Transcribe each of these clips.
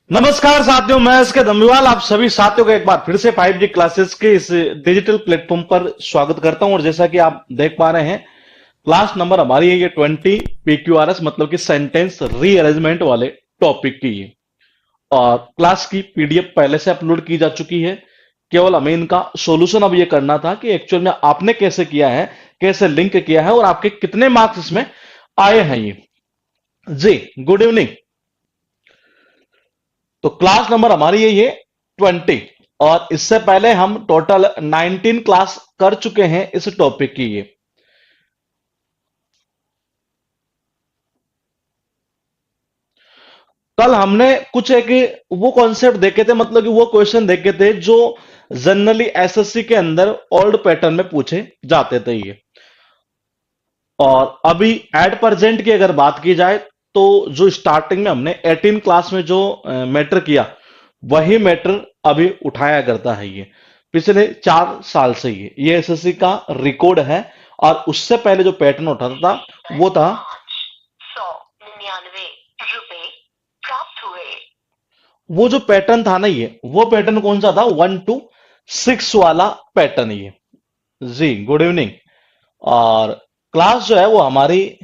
नमस्कार साथियों, मैं इसके धम्मीवाल आप सभी साथियों का एक बार फिर से 5G क्लासेस के इस डिजिटल प्लेटफॉर्म पर स्वागत करता हूं। और जैसा कि आप देख पा रहे हैं, क्लास नंबर हमारी है ये 20 PQRS, मतलब कि सेंटेंस रीअरेंजमेंट वाले टॉपिक की है। और क्लास की पीडीएफ पहले से अपलोड की जा चुकी है। केवल हमें इनका सॉल्यूशन अब ये करना था कि एक्चुअल में आपने कैसे किया है, कैसे लिंक किया है और आपके कितने मार्क्स इसमें आए हैं। ये जी, गुड इवनिंग। तो क्लास नंबर हमारी ये 20, और इससे पहले हम टोटल 19 क्लास कर चुके हैं इस टॉपिक की। ये कल हमने कुछ एक वो कॉन्सेप्ट देखे थे, मतलब कि वो क्वेश्चन देखे थे जो जनरली एसएससी के अंदर ओल्ड पैटर्न में पूछे जाते थे ये। और अभी एट प्रेजेंट की अगर बात की जाए तो जो स्टार्टिंग में हमने 18 क्लास में जो मैटर किया, वही मैटर अभी उठाया करता है ये। पिछले 4 साल से ये एसएससी का रिकॉर्ड है। और उससे पहले जो पैटर्न उठाता था वो था 199 रुपए प्राप्त हुए। वो जो पैटर्न था ना, ये वो पैटर्न कौन सा था? 1 to 6 वाला पैटर्न ये। जी, गुड इवनिंग। और क्लास जो है वो हमारी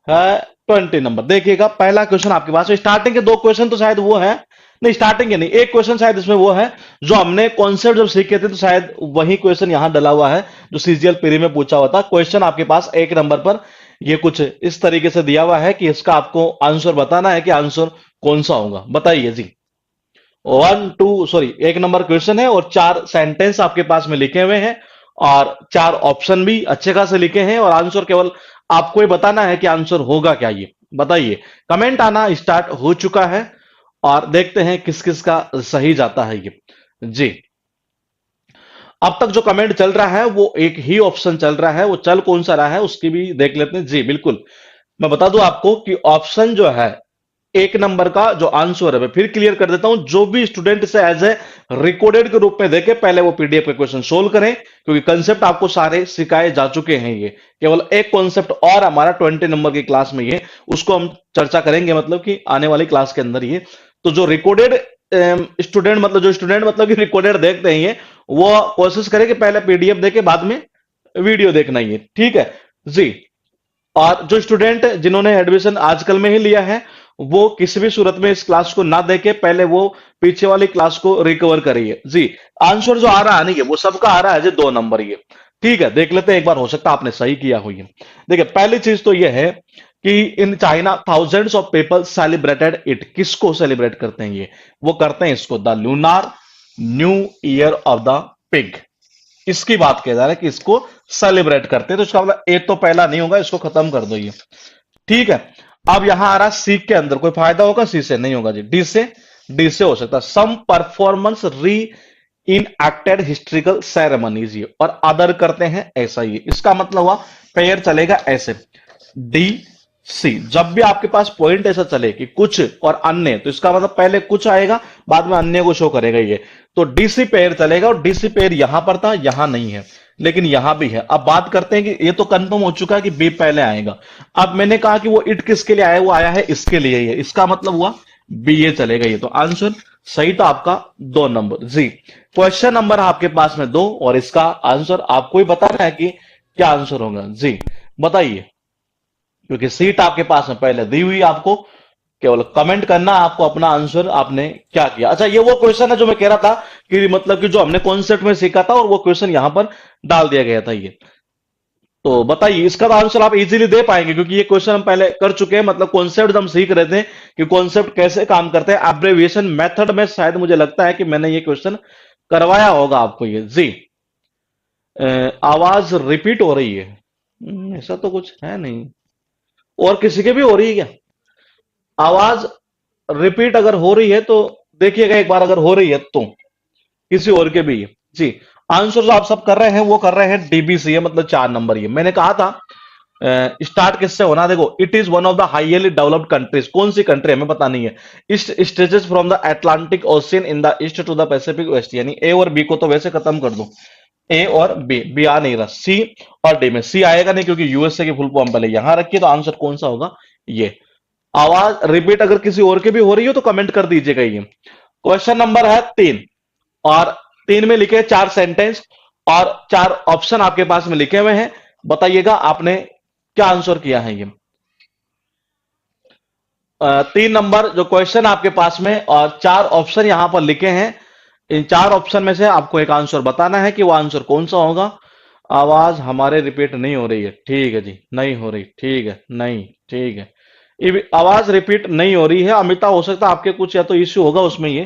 है 20 नंबर। देखिएगा, पहला क्वेश्चन आपके पास स्टार्टिंग के 2 क्वेश्चन तो शायद वो है, नहीं स्टार्टिंग के नहीं, एक क्वेश्चन शायद इसमें वो है जो हमने कॉन्सेप्ट जब सीखे थे, तो शायद वही क्वेश्चन यहां डला हुआ है जो सीजीएल प्री में पूछा हुआ था। क्वेश्चन आपके पास 1 नंबर पर ये कुछ इस तरीके से दिया हुआ है कि इसका आपको आंसर बताना है कि आंसर कौन सा होगा। बताइए जी। 1 नंबर क्वेश्चन है और 4 सेंटेंस आपके पास में लिखे हुए हैं और 4 ऑप्शन भी अच्छे खासे लिखे हैं, और आंसर केवल आपको ही बताना है कि आंसर होगा क्या। ये बताइए। कमेंट आना स्टार्ट हो चुका है और देखते हैं किस किस का सही जाता है ये। जी, अब तक जो कमेंट चल रहा है वो एक ही ऑप्शन चल रहा है, वो चल कौन सा रहा है उसकी भी देख लेते हैं। जी बिल्कुल, मैं बता दूं आपको कि ऑप्शन जो है 1 नंबर का जो आंसर है, मैं फिर क्लियर कर देता हूं, जो भी स्टूडेंट इसे एज ए रिकॉर्डेड के रूप में देखे पहले वो पीडीएफ के क्वेश्चन सोल्व करें, क्योंकि कंसेप्ट आपको सारे सिखाए जा चुके हैं। ये केवल एक कॉन्सेप्ट और हमारा 20 नंबर की क्लास में ये, उसको हम चर्चा करेंगे, मतलब कि आने वाली क्लास के अंदर ये। तो जो रिकॉर्डेड स्टूडेंट, मतलब जो स्टूडेंट मतलब कि रिकॉर्डेड देखते हैं ये, वो कोशिश करें कि पहले पीडीएफ देखे बाद में वीडियो देखना ही है, ठीक है जी। और जो स्टूडेंट जिन्होंने एडमिशन आजकल में ही लिया है, वो किसी भी सूरत में इस क्लास को ना देके पहले वो पीछे वाली क्लास को रिकवर करिए जी। आंसर जो आ रहा है ना, ये वो सबका आ रहा है जी 2 नंबर ये। ठीक है, देख लेते हैं एक बार, हो सकता है आपने सही किया हो ये। देखिए, पहली चीज तो ये है कि in China thousands of people celebrated it. किसको सेलिब्रेट करते हैं ये? वो करते हैं इसको the lunar new year of the pig. इसकी बात किया जा रहा है कि इसको सेलिब्रेट करते हैं। तो इसका मतलब ए तो पहला नहीं होगा, इसको खत्म कर दो ये। ठीक है, अब यहां आ रहा सी के अंदर कोई फायदा होगा? सी से नहीं होगा जी। डी से हो सकता है सम परफॉर्मेंस री इन एक्टेड हिस्ट्रिकल सेरेमनीज ये, और अदर करते हैं ऐसा ही। इसका मतलब हुआ पेयर चलेगा ऐसे डी सी। जब भी आपके पास पॉइंट ऐसा चले कि कुछ और अन्य, तो इसका मतलब पहले कुछ आएगा बाद में अन्य को शो करेगा ये। तो डीसी पेयर चलेगा, और डीसी पेयर यहां पर था, यहां नहीं है, लेकिन यहां भी है। अब बात करते हैं कि ये तो कंफर्म हो चुका है कि बी पहले आएगा। अब मैंने कहा कि वो इट किसके लिए आया? वो आया है इसके लिए ही है। इसका मतलब हुआ बी ये चलेगा ये। तो आंसर सही था आपका 2 नंबर जी। क्वेश्चन नंबर आपके पास में 2, और इसका आंसर आपको ही बताना है कि क्या आंसर होगा जी। बताइए, क्योंकि सीट आपके पास में पहले दी हुई, आपको केवल कमेंट करना आपको अपना आंसर आपने क्या किया। अच्छा, ये वो क्वेश्चन है जो मैं कह रहा था कि मतलब कि जो हमने कॉन्सेप्ट में सीखा था, और वो क्वेश्चन यहां पर डाल दिया गया था ये। तो बताइए, इसका तो आंसर आप इजीली दे पाएंगे, क्योंकि ये क्वेश्चन हम पहले कर चुके हैं। मतलब कॉन्सेप्ट हम सीख रहे थे कि कॉन्सेप्ट कैसे काम करते हैं। एब्रेविएशन मेथड में शायद मुझे लगता है कि मैंने ये क्वेश्चन करवाया होगा आपको ये जी। आवाज रिपीट हो रही है? ऐसा तो कुछ है नहीं। और किसी के भी हो रही है क्या आवाज रिपीट? अगर हो रही है तो देखिएगा एक बार, अगर हो रही है तो किसी और के भी जी। आंसर जो आप सब कर रहे हैं वो कर रहे हैं डीबीसी है, मतलब 4 नंबर। ये मैंने कहा था स्टार्ट किससे होना। देखो, it is one of the highly developed countries. कौन सी कंट्री हमें पता नहीं है। East stretches from the Atlantic ocean in the east to the Pacific west. यानी ए और बी को तो वैसे खत्म कर दो, ए और बी, बी आ नहीं रहा, सी और डी में। सी आएगा नहीं क्योंकि यूएसए की फुल फॉर्म पहले यहां रखी है, तो आंसर कौन सा होगा? ये। आवाज रिपीट अगर किसी और के भी हो रही हो तो कमेंट कर दीजिएगा। ये क्वेश्चन नंबर है 3, और 3 में लिखे 4 सेंटेंस और 4 ऑप्शन आपके पास में लिखे हुए हैं। बताइएगा आपने क्या आंसर किया है। ये 3 नंबर जो क्वेश्चन आपके पास में और 4 ऑप्शन यहां पर लिखे हैं, इन 4 ऑप्शन में से आपको एक आंसर बताना है कि वो आंसर कौन सा होगा। आवाज हमारे रिपीट नहीं हो रही है, ठीक है जी, नहीं हो रही, ठीक है, नहीं, ठीक है, आवाज रिपीट नहीं हो रही है। अमिता, हो सकता है आपके कुछ या तो इश्यू होगा उसमें। ये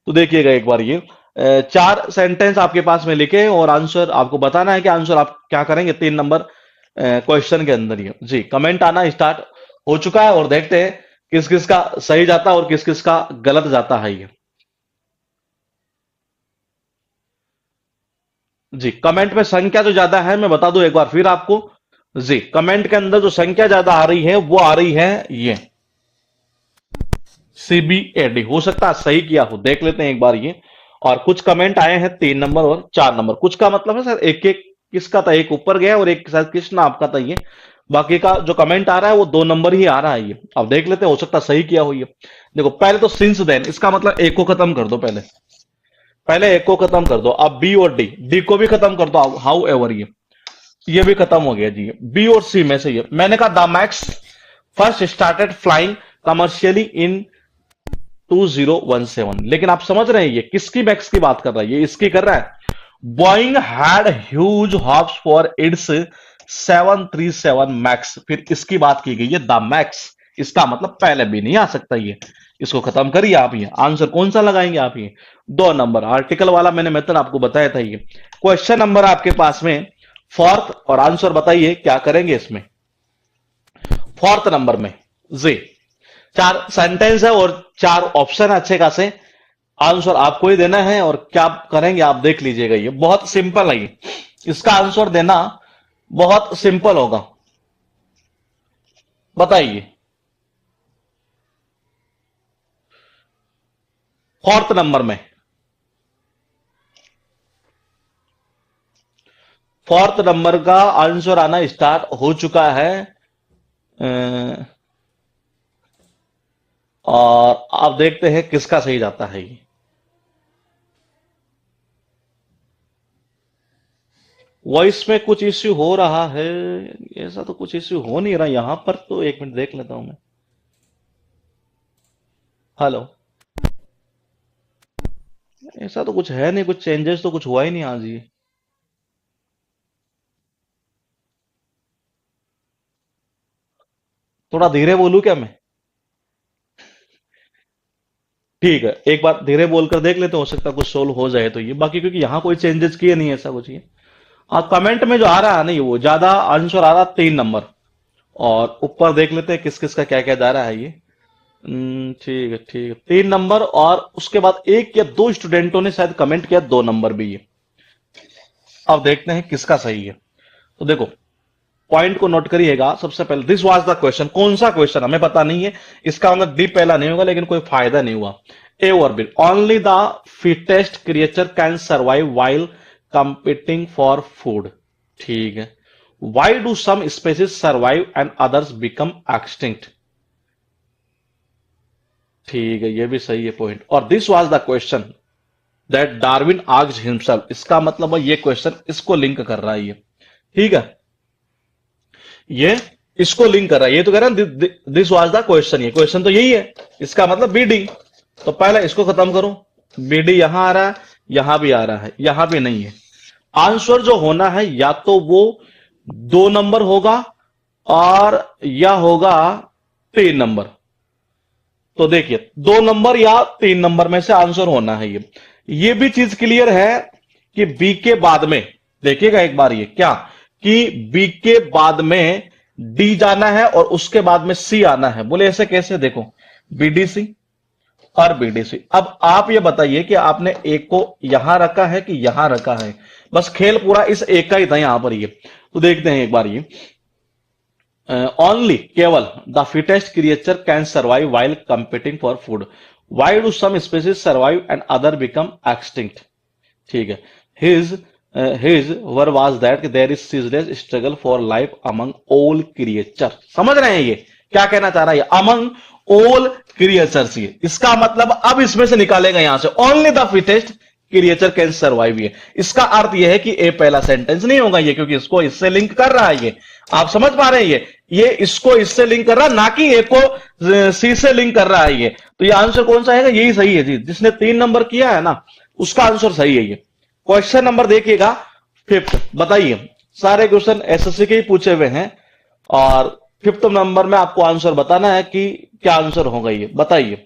तो देखिएगा एक बार। ये 4 सेंटेंस आपके पास में लिखे हैं और आंसर आपको बताना है कि आंसर आप क्या करेंगे 3 नंबर क्वेश्चन के अंदर। ये जी कमेंट आना स्टार्ट हो चुका है और देखते हैं किस किस का सही जाता है और किस किस का गलत जाता है। ये जी कमेंट में संख्या जो ज्यादा है मैं बता दूं एक बार फिर आपको। जी कमेंट के अंदर जो संख्या ज्यादा आ रही है वो आ रही है ये CBAD। हो सकता है सही किया हो, देख लेते हैं एक बार ये। और कुछ कमेंट आए हैं 3 नंबर और 4 नंबर। कुछ का मतलब है सर एक एक किसका था, एक ऊपर गया और एक शायद कृष्णा आपका था। ये बाकी का जो कमेंट आ रहा है वो 2 नंबर ही आ रहा है। ये अब देख लेते हैं, हो सकता है सही किया हो। ये देखो पहले तो सिंस देन, इसका मतलब एक को खत्म कर दो। पहले पहले एक को खत्म कर दो। अब बी और डी, डी को भी खत्म कर दो। हाउ एवर ये भी खत्म हो गया जी। बी और सी में से ये मैंने कहा the Max first started flying commercially in 2017। लेकिन आप समझ रहे हैं ये किसकी मैक्स की बात कर रहा है? ये इसकी कर रहा है। Boeing had huge hops for its 737 max. फिर इसकी बात की गई है द मैक्स, इसका मतलब पहले भी नहीं आ सकता। ये इसको खत्म करिए आप। ये आंसर कौन सा लगाएंगे आप? ये 2 नंबर आर्टिकल वाला मैंने मेथड आपको बताया था। ये क्वेश्चन नंबर आपके पास में 4th और आंसर बताइए क्या करेंगे इसमें। 4th नंबर में जी 4 सेंटेंस है और 4 ऑप्शन अच्छे खासे। आंसर आपको ही देना है और क्या करेंगे आप देख लीजिएगा। ये बहुत सिंपल है। ये इसका आंसर देना बहुत सिंपल होगा। बताइए 4th नंबर में, 4th नंबर का आंसर आना स्टार्ट हो चुका है। और आप देखते हैं किसका सही जाता है। ये वॉइस में कुछ इश्यू हो रहा है, ऐसा तो कुछ इश्यू हो नहीं रहा यहां पर। तो एक मिनट देख लेता हूं मैं। हेलो, ऐसा तो कुछ है नहीं, कुछ चेंजेस तो कुछ हुआ ही नहीं आज। ये थोड़ा धीरे बोलूं क्या मैं? ठीक है, एक बार धीरे बोलकर देख लेते, हो सकता है कुछ सोल्व हो जाए। तो ये बाकी क्योंकि यहाँ कोई चेंजेस किए नहीं, ऐसा कुछ। ये कमेंट में जो आ रहा है नहीं, वो ज्यादा आंसर आ रहा 3 नंबर। और ऊपर देख लेते हैं किस किस का क्या क्या जा रहा है। ये ठीक है, ठीक है, 3 नंबर और उसके बाद 1 या 2 स्टूडेंटों ने शायद कमेंट किया 2 नंबर भी। ये अब देखते हैं किसका सही है। तो देखो पॉइंट को नोट करिएगा। सबसे पहले दिस वाज द क्वेश्चन, कौन सा क्वेश्चन हमें पता नहीं है, इसका मतलब डी पहला नहीं होगा, लेकिन कोई फायदा नहीं हुआ। ए और B, only the fittest creature can survive while competing for food. ठीक है। Why do some species survive and others become extinct. ठीक है, ये भी सही है पॉइंट। और this was the question that Darwin asked himself. इसका मतलब है ये क्वेश्चन इसको लिंक कर रहा है। ये ठीक है, ये इसको लिंक कर रहा है। ये तो कह रहा है दिस वाज द क्वेश्चन, ये क्वेश्चन तो यही है। इसका मतलब बीडी। तो पहले इसको खत्म करो। बीडी यहां आ रहा है, यहां भी आ रहा है, यहां भी नहीं है। आंसर जो होना है या तो वो 2 नंबर होगा और या होगा 3 नंबर। तो देखिए 2 नंबर या 3 नंबर में से आंसर होना है। ये भी चीज क्लियर है कि बी के बाद में देखिएगा एक बार। ये क्या कि बी के बाद में डी जाना है और उसके बाद में सी आना है। बोले ऐसे कैसे? देखो बीडीसी और बीडीसी। अब आप ये बताइए कि आपने एक को यहां रखा है कि यहां रखा है। बस खेल पूरा इस एक का ही था यहां पर। ये तो देखते हैं एक बार। ये ओनली केवल the fittest creature can survive while competing for food. Why do some species survive and other become extinct. ठीक है। His his word was that there is ceaseless struggle for life among all creatures. समझ रहे हैं ये क्या कहना चाह रहा है? among all creatures, ये इसका मतलब अब इसमें से निकालेगा यहां से only the fittest creature can survive. ये इसका अर्थ ये है कि ए पहला सेंटेंस नहीं होगा ये, क्योंकि इसको इससे लिंक कर रहा है। ये आप समझ पा रहे हैं? ये इसको इससे लिंक कर रहा है, ना कि ए को सी से लिंक कर रहा है। ये तो ये आंसर कौन सा है? यही सही है जी, जिसने 3 नंबर किया है ना उसका आंसर सही है ये। क्वेश्चन नंबर देखिएगा 5th, बताइए। सारे क्वेश्चन एसएससी के ही पूछे हुए हैं और 5th नंबर में आपको आंसर बताना है कि क्या आंसर होगा ये, बताइए।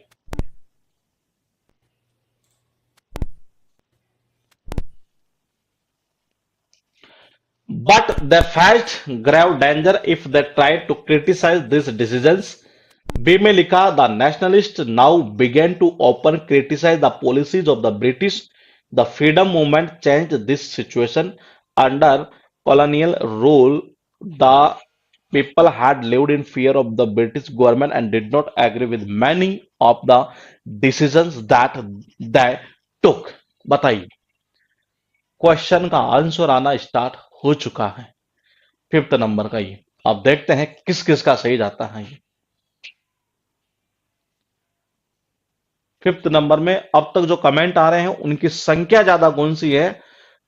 But they faced grave danger if they tried to criticize these decisions. B में लिखा the nationalists now began to open criticize the policies of the British. The freedom movement changed this situation. Under colonial rule, the people had lived in fear of the British government and did not agree with many of the decisions that they took. बताइए। Question का answer आना start हो चुका है 5th number का। ये अब देखते हैं किस किस का सही जाता है। ये 5th नंबर में अब तक जो कमेंट आ रहे हैं उनकी संख्या ज्यादा कौन सी है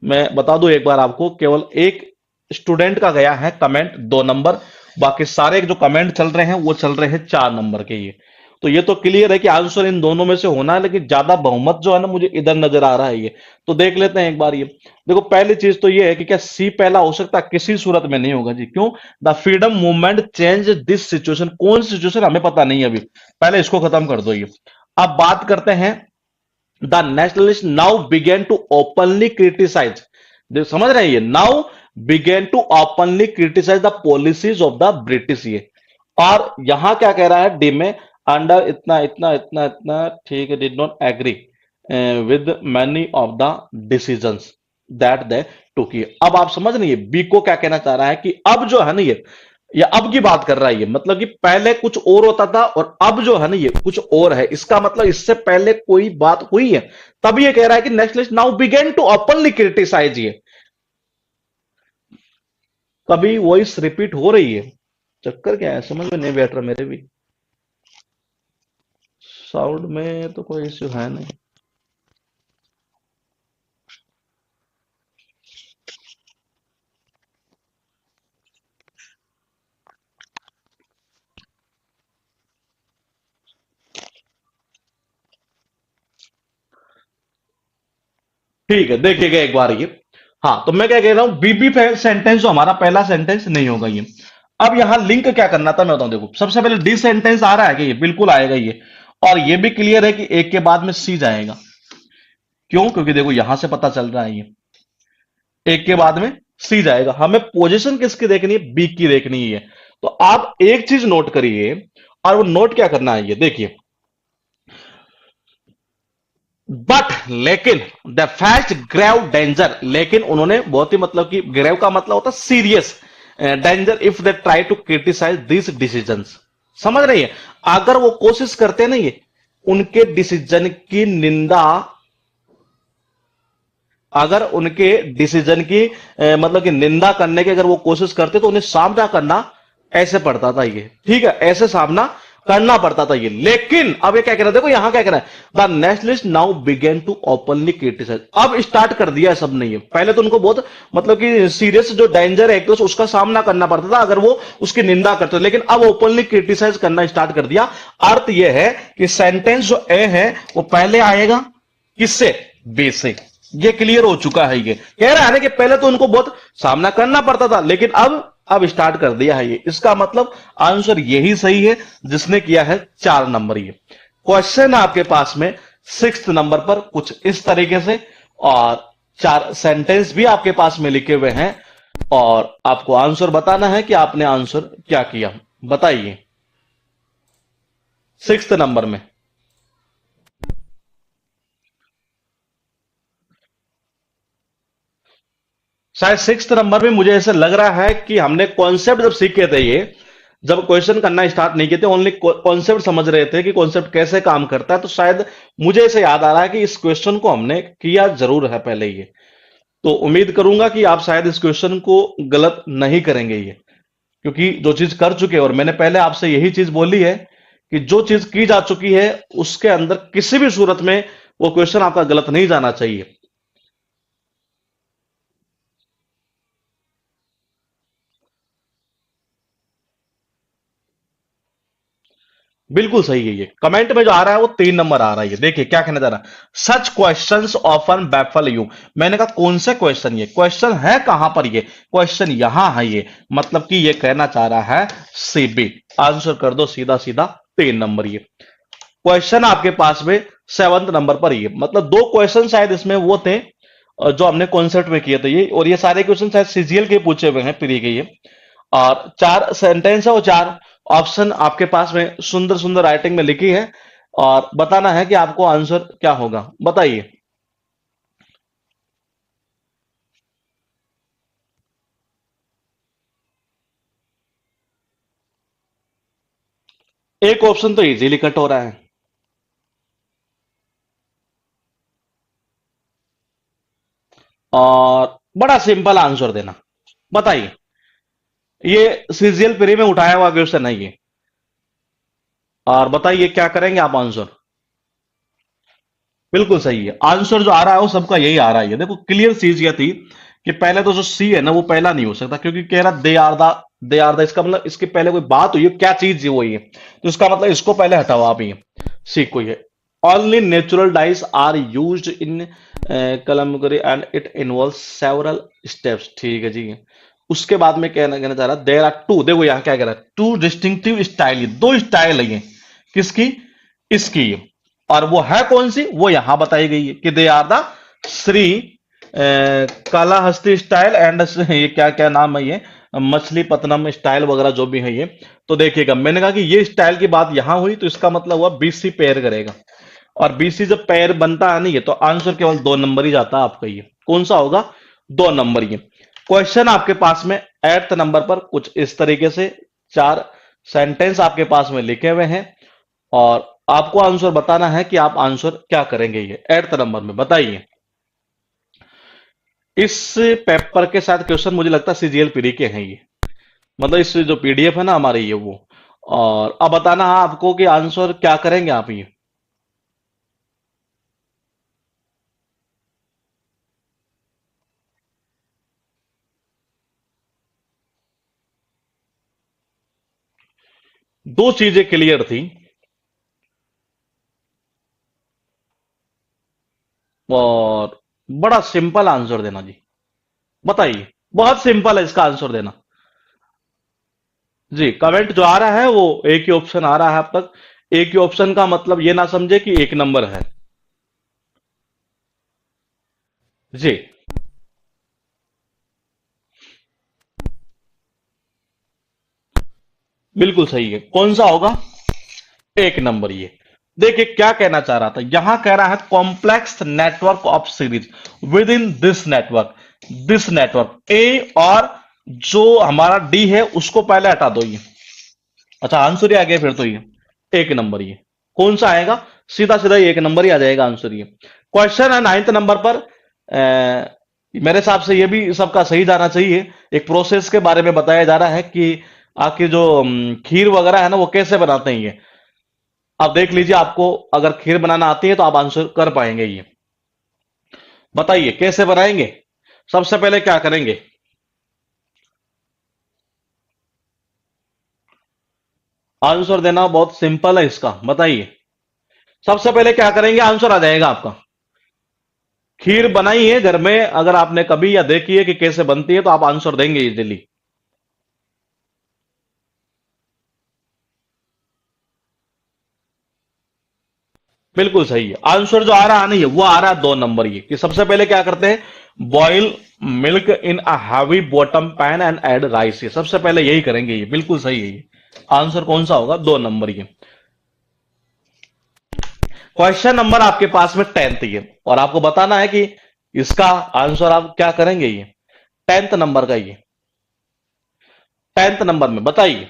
मैं बता दूं एक बार आपको। केवल एक स्टूडेंट का गया है कमेंट 2 नंबर, बाकी सारे जो कमेंट चल रहे हैं वो चल रहे हैं 4 नंबर के। ये तो ये तो क्लियर है कि आंसर इन दोनों में से होना है, लेकिन ज्यादा बहुमत जो है ना मुझे इधर नजर आ रहा है। ये तो देख लेते हैं एक बार। ये देखो पहली चीज तो ये है कि क्या सी पहला हो सकता है? किसी सूरत में नहीं होगा जी। क्यों? The freedom movement change this situation, कौन सी सिचुएशन हमें पता नहीं है अभी, पहले इसको खत्म कर दो। ये अब बात करते हैं the nationalist now began to openly criticise, समझ रहे हैं? ये now began to openly criticise the policies of the British. ये और यहां क्या कह रहा है डी में? अंडर इतना इतना इतना इतना, ठीक है, did not agree with many of the decisions that they took. अब आप समझ रहे हैं बी को क्या कहना चाह रहा है कि अब जो है ना ये अब की बात कर रहा है। ये मतलब कि पहले कुछ और होता था और अब जो है ना ये कुछ और है। इसका मतलब इससे पहले कोई बात हुई है, तब ये कह रहा है कि nationalist now began to openly criticise. ये कभी वॉइस रिपीट हो रही है, चक्कर क्या है समझ में नहीं बैठ रहा मेरे भी। साउंड में तो कोई इश्यू है नहीं। ठीक है, देखिएगा एक बार ये। हाँ, तो मैं क्या कह रहा हूं, बीबी सेंटेंस जो हमारा पहला सेंटेंस नहीं होगा ये। अब यहां लिंक क्या करना था मैं बताऊं। देखो सबसे पहले डी सेंटेंस आ रहा है कि ये बिल्कुल आएगा ये, और ये भी क्लियर है कि एक के बाद में सी जाएगा। क्यों? क्योंकि देखो यहां से पता चल रहा है ये एक के बाद में सी जाएगा। हमें पोजीशन किसकी देखनी है? बी की देखनी है। तो आप एक चीज नोट करिए, और वो नोट क्या करना है ये देखिए। बट लेकिन द फैस्ट ग्रेव डेंजर, लेकिन उन्होंने बहुत ही मतलब कि ग्रेव का मतलब होता है serious, danger if they try to criticise this decisions. समझ रही है? अगर वो कोशिश करते ना ये उनके डिसीजन की निंदा, अगर उनके डिसीजन की मतलब कि निंदा करने की अगर वो कोशिश करते तो उन्हें सामना करना ऐसे पड़ता था ये। ठीक है, ऐसे सामना करना पड़ता था ये। लेकिन अब ये क्या कह रहा है? देखो यहां क्या कह रहा है? The nationalist now began to openly criticise. अब स्टार्ट कर दिया सब नहीं है। पहले तो उनको बहुत मतलब कि सीरियस जो डेंजर है तो उसका सामना करना पड़ता था अगर वो उसकी निंदा करते, लेकिन अब ओपनली क्रिटिसाइज करना स्टार्ट कर दिया। अर्थ यह है कि सेंटेंस जो ए है वो पहले आएगा किससे? बी से। ये क्लियर हो चुका है। ये कह रहा है ना कि पहले तो उनको बहुत सामना करना पड़ता था, लेकिन अब स्टार्ट कर दिया है ये। इसका मतलब आंसर यही सही है जिसने किया है 4 नंबर। ये क्वेश्चन आपके पास में 6th नंबर पर कुछ इस तरीके से, और 4 सेंटेंस भी आपके पास में लिखे हुए हैं, और आपको आंसर बताना है कि आपने आंसर क्या किया। बताइए 6th नंबर में। शायद 6th नंबर में मुझे ऐसा लग रहा है कि हमने कॉन्सेप्ट जब सीखे थे, ये जब क्वेश्चन करना स्टार्ट नहीं किए थे, ओनली कॉन्सेप्ट समझ रहे थे कि कॉन्सेप्ट कैसे काम करता है, तो शायद मुझे ऐसे याद आ रहा है कि इस क्वेश्चन को हमने किया जरूर है पहले ये। तो उम्मीद करूंगा कि आप शायद इस क्वेश्चन को गलत नहीं करेंगे ये, क्योंकि जो चीज कर चुके हैं, और मैंने पहले आपसे यही चीज बोली है कि जो चीज की जा चुकी है उसके अंदर किसी भी सूरत में वो क्वेश्चन आपका गलत नहीं जाना चाहिए। बिल्कुल सही है। ये कमेंट में जो आ रहा है वो 3 नंबर आ रहा है। देखिए क्या कहना चाह रहा है, सच क्वेश्चंस ऑफन बैफल यू। मैंने कहा कौन से क्वेश्चन, ये क्वेश्चन है कहां पर, ये क्वेश्चन यहां है, ये मतलब कि ये कहना चाह रहा है सीबी। आंसर कर दो सीधा सीधा 3 नंबर। ये क्वेश्चन आपके पास में 7th नंबर पर, ये मतलब 2 क्वेश्चन शायद इसमें वो थे जो हमने कॉन्सेप्ट में किए थे ये, और ये सारे क्वेश्चन शायद सीजीएल के पूछे हुए हैं प्री के ये। और 4 सेंटेंस है और 4 ऑप्शन आपके पास में सुंदर सुंदर राइटिंग में लिखी है, और बताना है कि आपको आंसर क्या होगा, बताइए। एक ऑप्शन तो इजीली कट हो रहा है, और बड़ा सिंपल आंसर देना, बताइए। ये सीजीएल प्री में उठाया हुआ क्वेश्चन है ये, और बताइए क्या करेंगे आप आंसर। बिल्कुल सही है, आंसर जो आ रहा है वो सबका यही आ रहा है। देखो क्लियर चीज ये थी कि पहले तो जो सी है ना वो पहला नहीं हो सकता, क्योंकि कह रहा दे आर द, इसका मतलब इसके पहले कोई बात हुई है, क्या चीज है वो, ये तो इसका मतलब इसको पहले हटाओ आप, ये सी कोई है। Only natural dyes are used in Kalamkari and it involve several steps, ठीक है जी। उसके बाद में कहना कहना चाह रहा देर आर टू, देखो यहाँ क्या कह रहा है, टू डिस्टिंक्टिव स्टाइल, 2 स्टाइल है ये, किसकी, इसकी। और वो है कौन सी, वो यहां बताई गई है कि they are the Shri Kalahasti style and ये क्या क्या नाम है ये, मछलीपत्तनम स्टाइल वगैरह जो भी है ये। तो देखिएगा मैंने कहा कि ये स्टाइल की बात यहां हुई, तो इसका मतलब हुआ बीसी पेयर करेगा, और बीसी जब पेयर बनता है नहीं है तो आंसर केवल 2 नंबर ही जाता है आपका, ये कौन सा होगा, 2 नंबर। ये क्वेश्चन आपके पास में 8th नंबर पर कुछ इस तरीके से 4 सेंटेंस आपके पास में लिखे हुए हैं, और आपको आंसर बताना है कि आप आंसर क्या करेंगे, ये 8th नंबर में बताइए। इस पेपर के साथ क्वेश्चन मुझे लगता है सीजीएल प्री के हैं ये, मतलब इस जो पीडीएफ है ना हमारे ये वो। और अब बताना है आपको कि आंसर क्या करेंगे आप ये। दो चीजें क्लियर थी, और बड़ा सिंपल आंसर देना जी, बताइए। बहुत सिंपल है इसका आंसर देना जी। कमेंट जो आ रहा है वो एक ही ऑप्शन आ रहा है अब तक। एक ही ऑप्शन का मतलब ये ना समझे कि 1 नंबर है जी। बिल्कुल सही है, कौन सा होगा, 1 नंबर। ये देखिए क्या कहना चाह रहा था, यहां कह रहा है complex network of series within this network a, और जो हमारा डी है उसको पहले हटा दो ये। अच्छा आंसर ही आ गया फिर तो, ये 1 नंबर। ये कौन सा आएगा, सीधा सीधा 1 नंबर ही आ जाएगा आंसर। ये क्वेश्चन है 9th नंबर पर। मेरे हिसाब से ये भी सबका सही जाना चाहिए। एक प्रोसेस के बारे में बताया जा रहा है कि आपकी जो खीर वगैरह है ना वो कैसे बनाते हैं ये। आप देख लीजिए, आपको अगर खीर बनाना आती है तो आप आंसर कर पाएंगे ये, बताइए कैसे बनाएंगे। सबसे पहले क्या करेंगे, आंसर देना बहुत सिंपल है इसका, बताइए। सबसे पहले क्या करेंगे, आंसर आ जाएगा आपका। खीर बनाई है घर में, अगर आपने कभी या देखी है कि कैसे बनती है तो आप आंसर देंगे इजीली। बिल्कुल सही है, आंसर जो आ रहा है नहीं है वो आ रहा है 2 नंबर। ये कि सबसे पहले क्या करते हैं, boil milk in a heavy bottom pan and add rice, ये सबसे पहले यही करेंगे। ये बिल्कुल सही है। ये आंसर कौन सा होगा, 2 नंबर। ये क्वेश्चन नंबर आपके पास में 10th ये, और आपको बताना है कि इसका आंसर आप क्या करेंगे, ये 10th नंबर का, ये 10th नंबर में बताइए।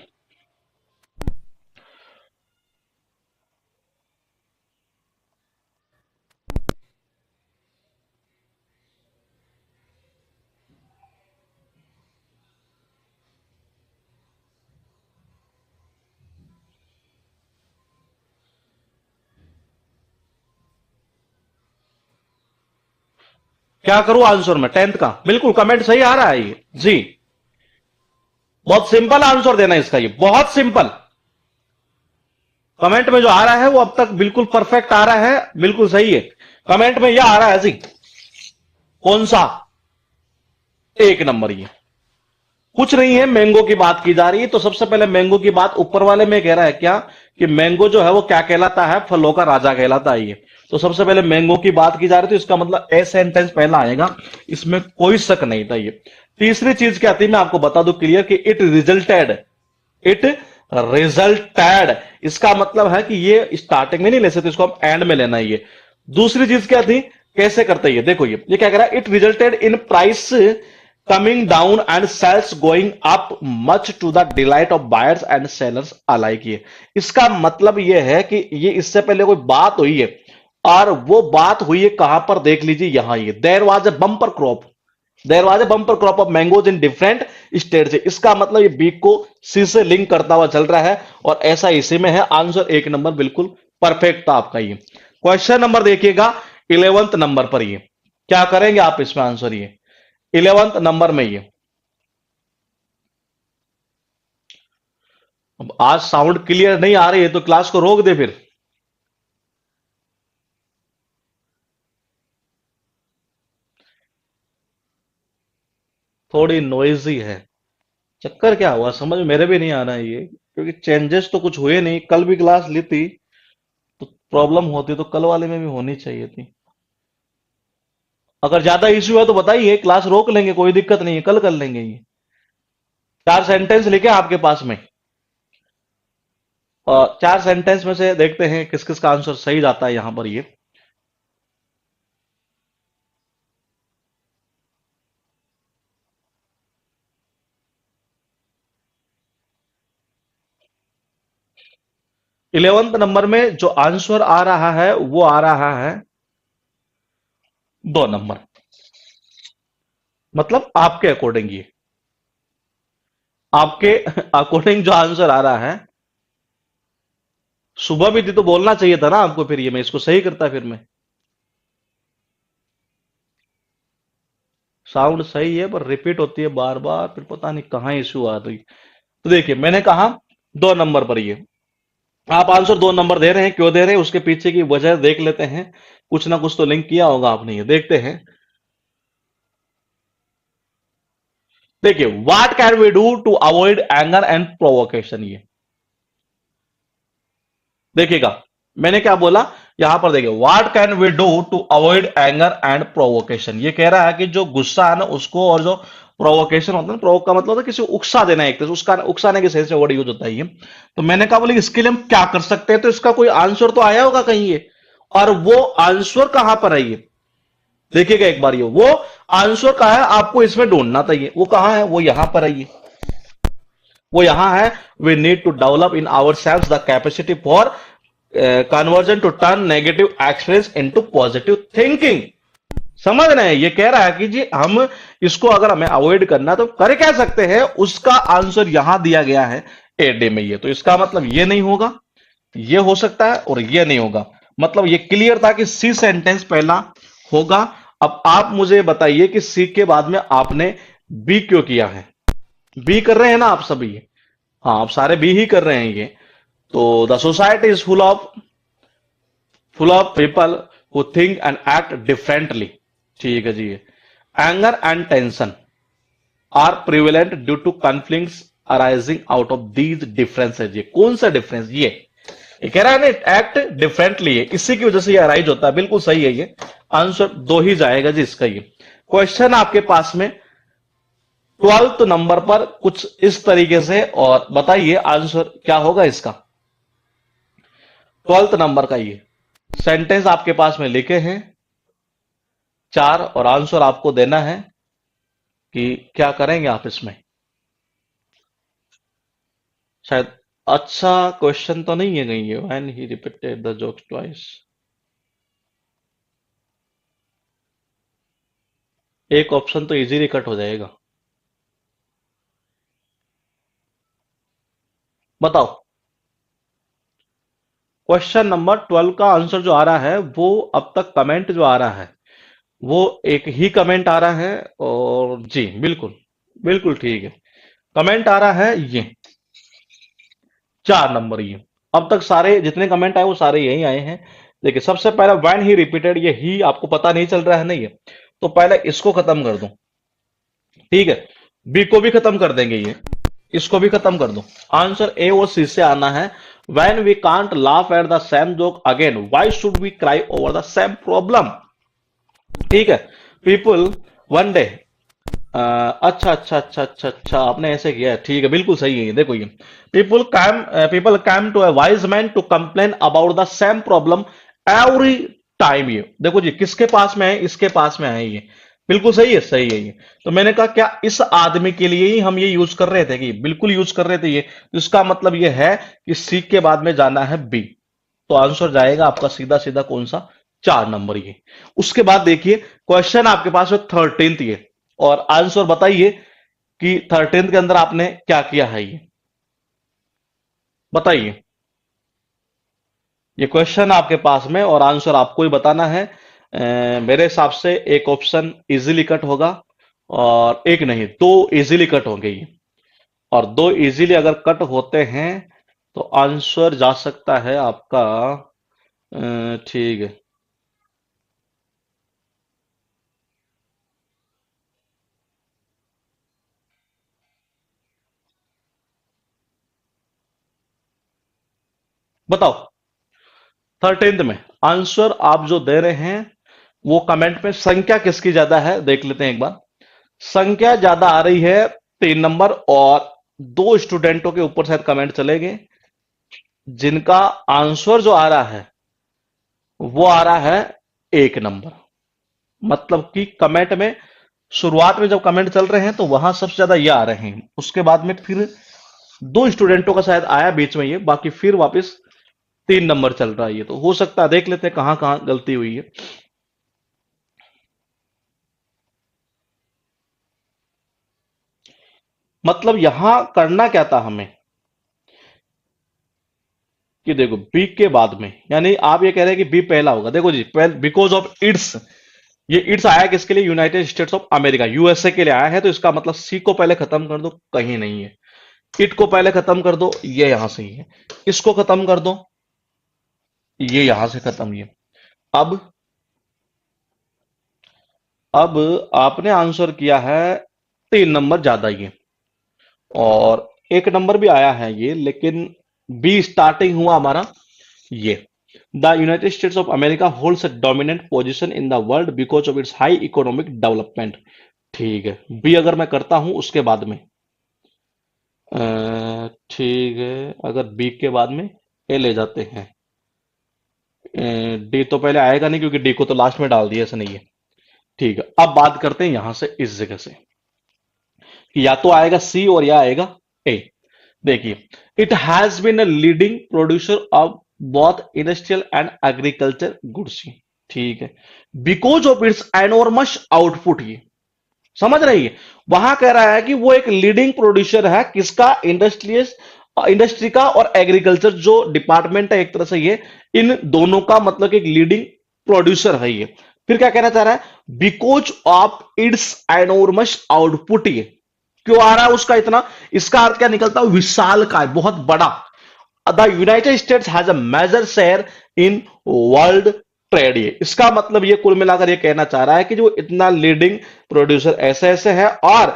क्या करूं आंसर में 10th का? बिल्कुल कमेंट सही आ रहा है ये जी। बहुत सिंपल आंसर देना इसका, ये बहुत सिंपल। कमेंट में जो आ रहा है वो अब तक बिल्कुल परफेक्ट आ रहा है, बिल्कुल सही है। कमेंट में यह आ रहा है जी, कौन सा? 1 नंबर ये। कुछ नहीं है, मैंगो की बात की जा रही है। तो सबसे पहले मैंगो की बात ऊपर वाले में कह रहा है क्या कि मैंगो जो है वो क्या कहलाता है? फलों का राजा कहलाता है ये। तो सबसे पहले मैंगो की बात की जा रही थी, इसका मतलब ए सेंटेंस पहला आएगा, इसमें कोई शक नहीं था ये। तीसरी चीज क्या थी मैं आपको बता दूं क्लियर, कि इट रिजल्टेड, इसका मतलब है कि ये स्टार्टिंग में नहीं ले सकते, इसको हम एंड में लेना है ये। दूसरी चीज क्या थी, कैसे करते हैं ये देखो, ये क्या कह रहा है, it resulted in price coming down and sales going up much to the delight of buyers and sellers alike। ये इसका मतलब ये है कि ये इससे पहले कोई बात हुई है, और वो बात हुई है कहां पर? देख लीजिए यहां, ये there was a bumper crop of mangoes in different state से। इसका मतलब ये बी को सी से लिंक करता हुआ चल रहा है, और ऐसा इसी में है। आंसर 1 नंबर बिल्कुल परफेक्ट था आपका ये। क्वेश्चन नंबर देखिएगा 11th नंबर पर, ये क्या करेंगे आप इसमें आंसर? ये 11th नंबर में ये, अब आज साउंड क्लियर नहीं आ रही है तो क्लास को रोक दे फिर। थोड़ी नॉइजी है, चक्कर क्या हुआ समझ में मेरे भी नहीं आ रहा है ये, क्योंकि चेंजेस तो कुछ हुए नहीं। कल भी क्लास ली थी तो प्रॉब्लम होती तो कल वाले में भी होनी चाहिए थी। अगर ज्यादा इश्यू है तो बताइए, क्लास रोक लेंगे, कोई दिक्कत नहीं है, कल कर लेंगे ये। 4 सेंटेंस लिखे आपके पास में, और 4 सेंटेंस में से देखते हैं किस किस का आंसर सही जाता है यहां पर ये। इलेवेंथ नंबर में जो आंसर आ रहा है वो आ रहा है 2 नंबर, मतलब आपके अकॉर्डिंग, ये आपके अकॉर्डिंग जो आंसर आ रहा है। सुबह भी थी तो बोलना चाहिए था ना आपको, फिर ये मैं इसको सही करता फिर मैं। साउंड सही है पर रिपीट होती है बार बार, फिर पता नहीं कहां इश्यू आ रही। तो देखिए मैंने कहा 2 नंबर पर ये, आप आंसर 2 नंबर दे रहे हैं, क्यों दे रहे हैं उसके पीछे की वजह देख लेते हैं। कुछ ना कुछ तो लिंक किया होगा आपने, ये देखते हैं। देखिए, what can we do to avoid anger and provocation, ये देखिएगा मैंने क्या बोला यहां पर। देखिए, what can we do to avoid anger and provocation, ये कह रहा है कि जो गुस्सा है ना उसको, और जो प्रोवोकेशन होता है ना, प्रोवोक का मतलब होता है किसी को उकसा देना, एक तरह से उसका उकसाने के सेंस में वर्ड यूज होता है ये। तो मैंने कहा बोले इसके लिए हम क्या कर सकते हैं, तो इसका कोई आंसर तो आया होगा कहीं ये, और वो आंसर कहां पर है ये देखिएगा एक बार। ये वो आंसर कहां है आपको इसमें ढूंढना चाहिए, वो कहां है? वो यहां पर है ये, वो यहां है। We need to develop in our self the capacity for conversion to turn negative experience into positive thinking. समझ रहे हैं? ये कह रहा है कि जी हम इसको अगर हमें अवॉइड करना तो कर क्या सकते हैं, उसका आंसर यहां दिया गया है एडे में ये। तो इसका मतलब ये नहीं होगा, ये हो सकता है और ये नहीं होगा। मतलब ये क्लियर था कि सी सेंटेंस पहला होगा। अब आप मुझे बताइए कि सी के बाद में आपने बी क्यों किया है? बी कर रहे हैं ना आप सभी? हाँ, आप सारे बी ही कर रहे हैं ये। तो the society is full of people who think and act differently. ठीक है जी। Anger and tension are prevalent due to conflicts arising out of these differences. ये कौन सा डिफरेंस? ये कह रहा है ना एक्ट डिफरेंटली है, इसी की वजह से ये अराइज होता है। बिल्कुल सही है ये। आंसर 2 ही जाएगा जी इसका ये। क्वेश्चन आपके पास में 12th नंबर पर कुछ इस तरीके से, और बताइए आंसर क्या होगा इसका। 12th नंबर का ये सेंटेंस आपके पास में लिखे हैं 4, और आंसर आपको देना है कि क्या करेंगे आप इसमें। शायद अच्छा क्वेश्चन तो नहीं है कहीं ये, when he repeated the jokes twice. एक ऑप्शन तो इजीली कट हो जाएगा, बताओ। क्वेश्चन नंबर 12 का आंसर जो आ रहा है वो अब तक कमेंट जो आ रहा है वो एक ही कमेंट आ रहा है, और जी बिल्कुल, बिल्कुल ठीक है। कमेंट आ रहा है ये 4 नंबर ये। अब तक सारे जितने कमेंट आए वो सारे यही आए हैं। देखिए सबसे पहला व्हेन ही रिपीटेड, ये ही आपको पता नहीं चल रहा है नहीं है, तो पहले इसको खत्म कर दूं। ठीक है, बी को भी खत्म कर देंगे ये, इसको भी खत्म कर दो। आंसर ए और सी से आना है। When we can't laugh at the same joke again why should we cry over the same problem. ठीक है, पीपल वन डे, अच्छा अच्छा अच्छा अच्छा अच्छा, आपने ऐसे किया है, ठीक है, बिल्कुल सही है ये। देखो ये people came to a wise man to complain about the same problem every time. ये देखो जी, किसके पास में है, इसके पास में है ये। बिल्कुल सही है, सही है ये। तो मैंने कहा क्या इस आदमी के लिए ही हम ये यूज कर रहे थे, कि बिल्कुल यूज कर रहे थे ये, तो इसका मतलब ये है कि सी के बाद में जाना है बी। तो आंसर जाएगा आपका सीधा सीधा कौन सा, 4 नंबर ये। उसके बाद देखिए क्वेश्चन आपके पास है 13th ये, और आंसर बताइए कि 13th के अंदर आपने क्या किया है ये, बताइए। ये क्वेश्चन आपके पास में और आंसर आपको ही बताना है। मेरे हिसाब से एक ऑप्शन इजीली कट होगा, और एक नहीं, दो इजीली कट होंगे ये। और दो इजीली अगर कट होते हैं तो आंसर जा सकता है आपका, ठीक है। बताओ 13th में आंसर आप जो दे रहे हैं वो कमेंट में संख्या किसकी ज्यादा है देख लेते हैं एक बार। संख्या ज्यादा आ रही है 3 नंबर, और दो स्टूडेंटों के ऊपर शायद कमेंट चले गए, जिनका आंसर जो आ रहा है वो आ रहा है 1 नंबर। मतलब कि कमेंट में शुरुआत में जब कमेंट चल रहे हैं तो वहां सबसे ज्यादा ये आ रहे हैं, उसके बाद में फिर दो स्टूडेंटों का शायद आया बीच में ये, बाकी फिर वापस 3 नंबर चल रहा है ये। तो हो सकता है, देख लेते हैं कहां कहां गलती हुई है। मतलब यहां करना क्या था हमें, कि देखो बी के बाद में, यानी आप ये कह रहे हैं कि बी पहला होगा। देखो जी, बिकॉज ऑफ इट्स, ये इट्स आया किसके लिए, United states of America, USA के लिए आया है, तो इसका मतलब सी को पहले खत्म कर दो, कहीं नहीं है। इट को पहले खत्म कर दो, ये यहां से ही है। इसको खत्म कर दो, ये यहां से खत्म, ये। अब अब आपने आंसर किया है 3 नंबर ज्यादा ये, और 1 नंबर भी आया है ये, लेकिन बी स्टार्टिंग हुआ हमारा ये। The United states of America holds a dominant position in the world because of it's high economic development. ठीक है, बी अगर मैं करता हूं उसके बाद में, ठीक है, अगर बी के बाद में ए ले जाते हैं, डी तो पहले आएगा नहीं क्योंकि डी को तो लास्ट में डाल दिया, ऐसा नहीं है। ठीक है, अब बात करते हैं यहां से इस जगह से, कि या तो आएगा सी और या आएगा ए। देखिए, it has been a leading producer of both industrial and agriculture goods. ठीक है, because of its enormous output, ये समझ रही है। वहां कह रहा है कि वो एक लीडिंग प्रोड्यूसर है, किसका, इंडस्ट्रियस, इंडस्ट्री का और एग्रीकल्चर जो डिपार्टमेंट है एक तरह से, ये इन दोनों का मतलब कि एक लीडिंग प्रोड्यूसर है ये। फिर क्या कहना चाह रहा है, because of its enormous output, ये क्यों आ रहा है उसका इतना, इसका अर्थ क्या निकलता है, विशाल का है, बहुत बड़ा। The United States has a major share in world trade, ये इसका मतलब ये कुल मिलाकर ये कहना चाह रहा है कि जो इतना लीडिंग प्रोड्यूसर ऐसे ऐसे है, और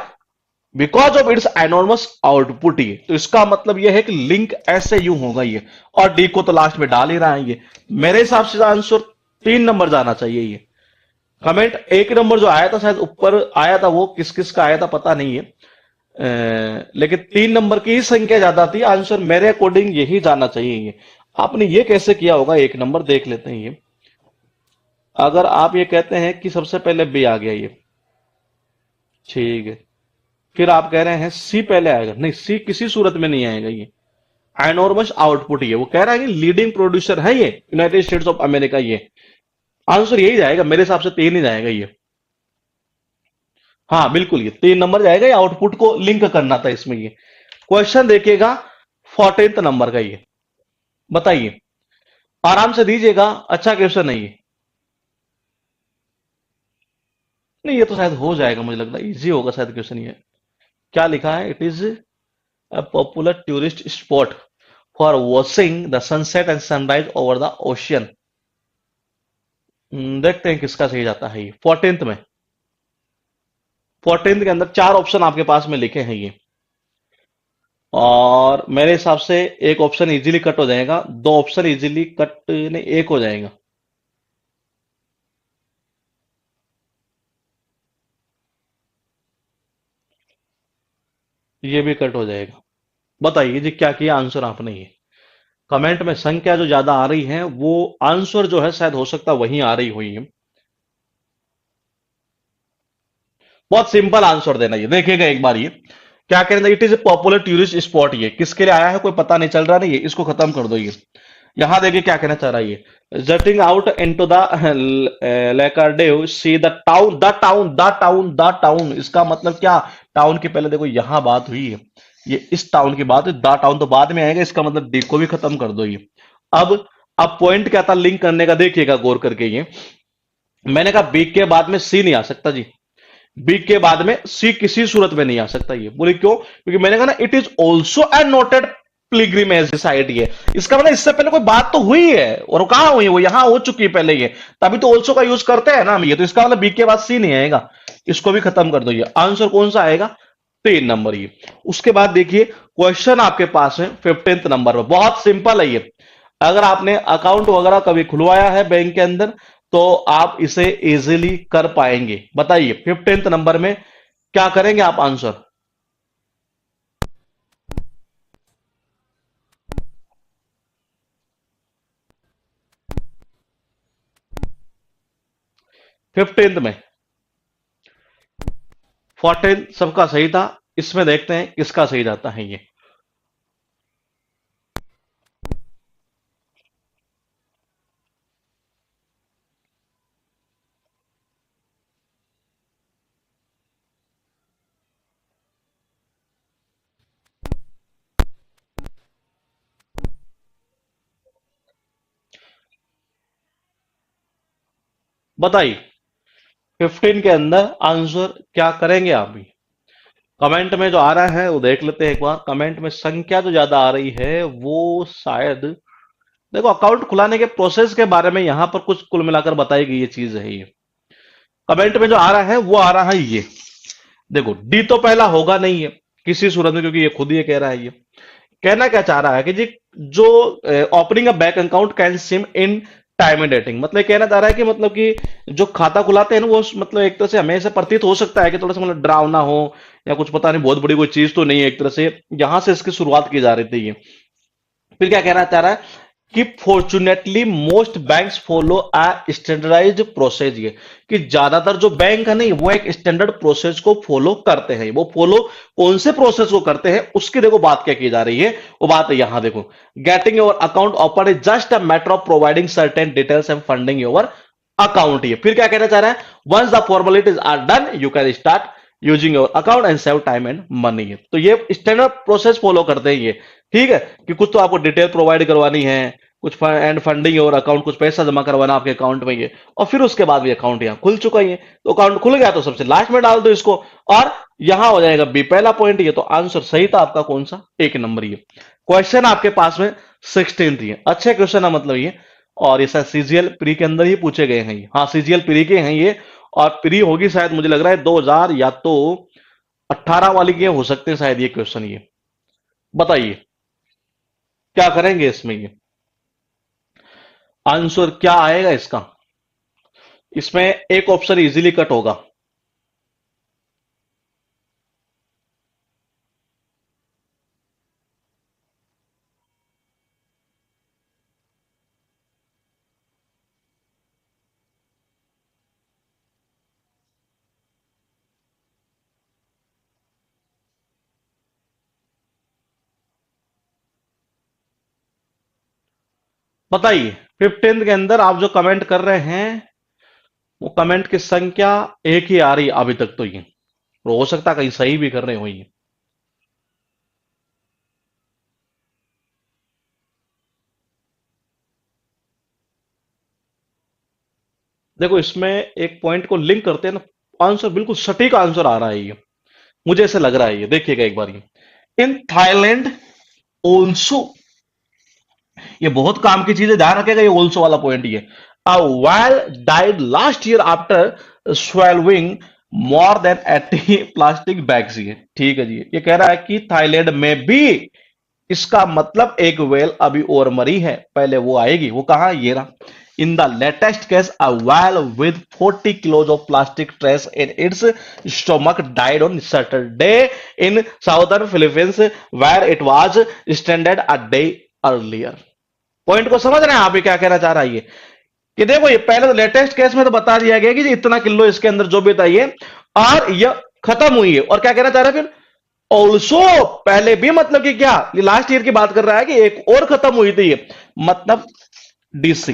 because of its enormous output, ये तो इसका मतलब ये है कि लिंक ऐसे यूं होगा ये। और डी को तो लास्ट में डाल ही रहा है ये। मेरे हिसाब से आंसर 3 नंबर जाना चाहिए ये। कमेंट 1 नंबर जो आया था शायद ऊपर आया था, वो किस किस का आया था पता नहीं है, लेकिन 3 नंबर की ही संख्या ज्यादा थी, आंसर मेरे अकॉर्डिंग यही जाना चाहिए ये। आपने ये कैसे किया होगा, 1 नंबर देख लेते हैं ये। अगर आप ये कहते हैं कि सबसे पहले बी आ गया ये, ठीक है, फिर आप कह रहे हैं सी पहले आएगा, नहीं सी किसी सूरत में नहीं आएगा ये। एनॉर्मस आउटपुट, ये वो कह रहा है कि लीडिंग प्रोड्यूसर है ये यूनाइटेड स्टेट्स ऑफ अमेरिका, ये आंसर यही जाएगा मेरे हिसाब से, 3 ही जाएगा ये। हाँ बिल्कुल, ये 3 नंबर जाएगा, ये आउटपुट को लिंक करना था इसमें ये। क्वेश्चन देखिएगा 14th नंबर का ये, बताइए, आराम से दीजिएगा, अच्छा क्वेश्चन है ये। नहीं, ये तो शायद हो जाएगा, मुझे लगता है इजी होगा शायद क्वेश्चन ये। क्या लिखा है? It is a popular tourist spot for watching the sunset and sunrise over the ocean. देखते हैं किसका सही जाता है ये। 14th में, 14th के अंदर चार ऑप्शन आपके पास में लिखे हैं ये, और मेरे हिसाब से एक ऑप्शन इजीली कट हो जाएगा, दो ऑप्शन इजीली कट नहीं, एक हो जाएगा। ये भी कट हो जाएगा। बताइए जी, क्या किया आंसर आपने ये? कमेंट में संख्या जो ज्यादा आ रही है वो आंसर जो है शायद हो सकता है वहीं आ रही हुई है। बहुत सिंपल आंसर देना, ये देखिएगा एक बार ये क्या कहना है। It is a popular tourist spot, ये किसके लिए आया है कोई पता नहीं चल रहा, नहीं है इसको खत्म कर दो ये। यहां देखिए क्या कहना चाह रहा है ये। जटिंग आउट इनटू द लेकार्डेव सी द टाउन, इसका मतलब क्या? टाउन की पहले देखो यहां बात हुई है, ये इस टाउन की बात है, द टाउन तो बाद में आएगा, इसका मतलब डी को भी खत्म कर दो ये। अब अब पॉइंट क्या था लिंक करने का, देखिएगा गौर करके ये। मैंने कहा बी के बाद में सी नहीं आ सकता जी, बी के बाद में सी किसी सूरत में नहीं आ सकता। ये बोले क्यों? क्योंकि मैंने कहा ना it is also a noted pilgrimage site. ये इसका मतलब इससे पहले कोई बात तो हुई है, और वो कहां हुई है? वो यहां हो चुकी है पहले ये, तभी तो ऑल्सो का यूज करते हैं ना हम ये। तो इसका मतलब बी के बाद सी नहीं आएगा, इसको भी खत्म कर दो। ये आंसर कौन सा आएगा? 3 नंबर ये। उसके बाद देखिए क्वेश्चन आपके पास है 15th नंबर पर, बहुत सिंपल है ये। अगर आपने अकाउंट वगैरह कभी खुलवाया है बैंक के अंदर तो आप इसे इजीली कर पाएंगे। बताइए 15th नंबर में क्या करेंगे आप आंसर? 15th में 14 सबका सही था, इसमें देखते हैं किसका सही जाता है ये। बताइए 15 के अंदर आंसर क्या करेंगे आप भी? कमेंट में जो आ रहा है वो देख लेते हैं एक बार। कमेंट में संख्या जो ज्यादा आ रही है वो शायद, देखो अकाउंट खुलाने के प्रोसेस के बारे में यहां पर कुछ कुल मिलाकर बताई गई ये चीज है ये। कमेंट में जो आ रहा है वो आ रहा है ये, देखो डी तो पहला होगा नहीं है किसी सूरत में, क्योंकि ये खुद ही कह रहा है ये। कहना क्या चाह रहा है कि जी जो opening a bank account can SIM in time dating, मतलब कहना चाह रहा है कि मतलब कि जो खाता खुलाते हैं ना वो मतलब एक तरह से हमें ऐसा प्रतीत हो सकता है कि थोड़ा सा मतलब डरावना हो, या कुछ पता नहीं बहुत बड़ी कोई चीज तो नहीं है, एक तरह से यहां से इसकी शुरुआत की जा रही थी ये। फिर क्या कहना चाह रहा है कि fortunately most banks follow a standardised process, ये कि ज्यादातर जो बैंक है नहीं वो एक स्टैंडर्ड प्रोसेस को फॉलो करते हैं। वो फॉलो कौन से प्रोसेस को करते हैं उसकी देखो बात क्या की जा रही है, वो बात है यहां देखो। Getting your account open is just a matter of providing certain details and funding your account. ये फिर क्या कहना चाह रहा है? Once the formalities are done you can start using your account and save time and money. है तो ये स्टैंडर्ड प्रोसेस फॉलो करते हैं ये। ठीक है कि कुछ तो आपको डिटेल प्रोवाइड करवानी है, कुछ एंड फंडिंग और अकाउंट, कुछ पैसा जमा करवाना आपके अकाउंट में ये, और फिर उसके बाद भी अकाउंट यहाँ खुल चुका ही है। तो अकाउंट खुल गया तो सबसे लास्ट में डाल दो इसको, और यहां हो जाएगा बी पहला पॉइंट। ये तो आंसर सही था आपका कौन सा? 1 नंबर ये। क्वेश्चन आपके पास में 16th ये अच्छे क्वेश्चन है मतलब ये, और ये शायद सीजीएल प्री के अंदर ही पूछे गए हैं ये। हाँ सीजीएल प्री के हैं ये, और प्री होगी शायद मुझे लग रहा है 2000 या तो 18 वाली के हो सकते हैं शायद ये क्वेश्चन ये। बताइए क्या करेंगे इसमें ये? आंसर क्या आएगा इसका? इसमें एक ऑप्शन इजीली कट होगा। बताइए 15 के अंदर आप जो कमेंट कर रहे हैं वो कमेंट की संख्या एक ही आ रही है अभी तक तो ये, और हो सकता है कहीं सही भी कर रहे हो ये। देखो इसमें एक पॉइंट को लिंक करते हैं ना, आंसर बिल्कुल सटीक आंसर आ रहा है ये, मुझे ऐसे लग रहा है ये, देखिएगा एक बार ये। इन थाईलैंड ऑल्सो, ये बहुत काम की चीज है, ध्यान रखेगा ये ऑल्सो वाला पॉइंट ये। A whale died last year after swallowing more than 80 plastic bags, ये ठीक है जी। ये कह रहा है कि थाईलैंड में भी, इसका मतलब एक वेल अभी और मरी है, पहले वो आएगी। वो कहां, ये रहा। In the latest case a whale with 40 kilos of plastic trash in its stomach died on Saturday in southern Philippines where it was stranded a day earlier. Point को समझ रहे हैं आप, ये क्या कहना चाह रहा है ये, कि देखो ये पहले तो लेटेस्ट केस में तो बता दिया गया कि जी इतना किलो इसके अंदर जो भी था ये, और ये खत्म हुई है। और क्या कहना चाह रहा है फिर, ऑल्सो, पहले भी, मतलब कि क्या, ये लास्ट ईयर की बात कर रहा है कि एक और खत्म हुई थी ये, मतलब डीसी।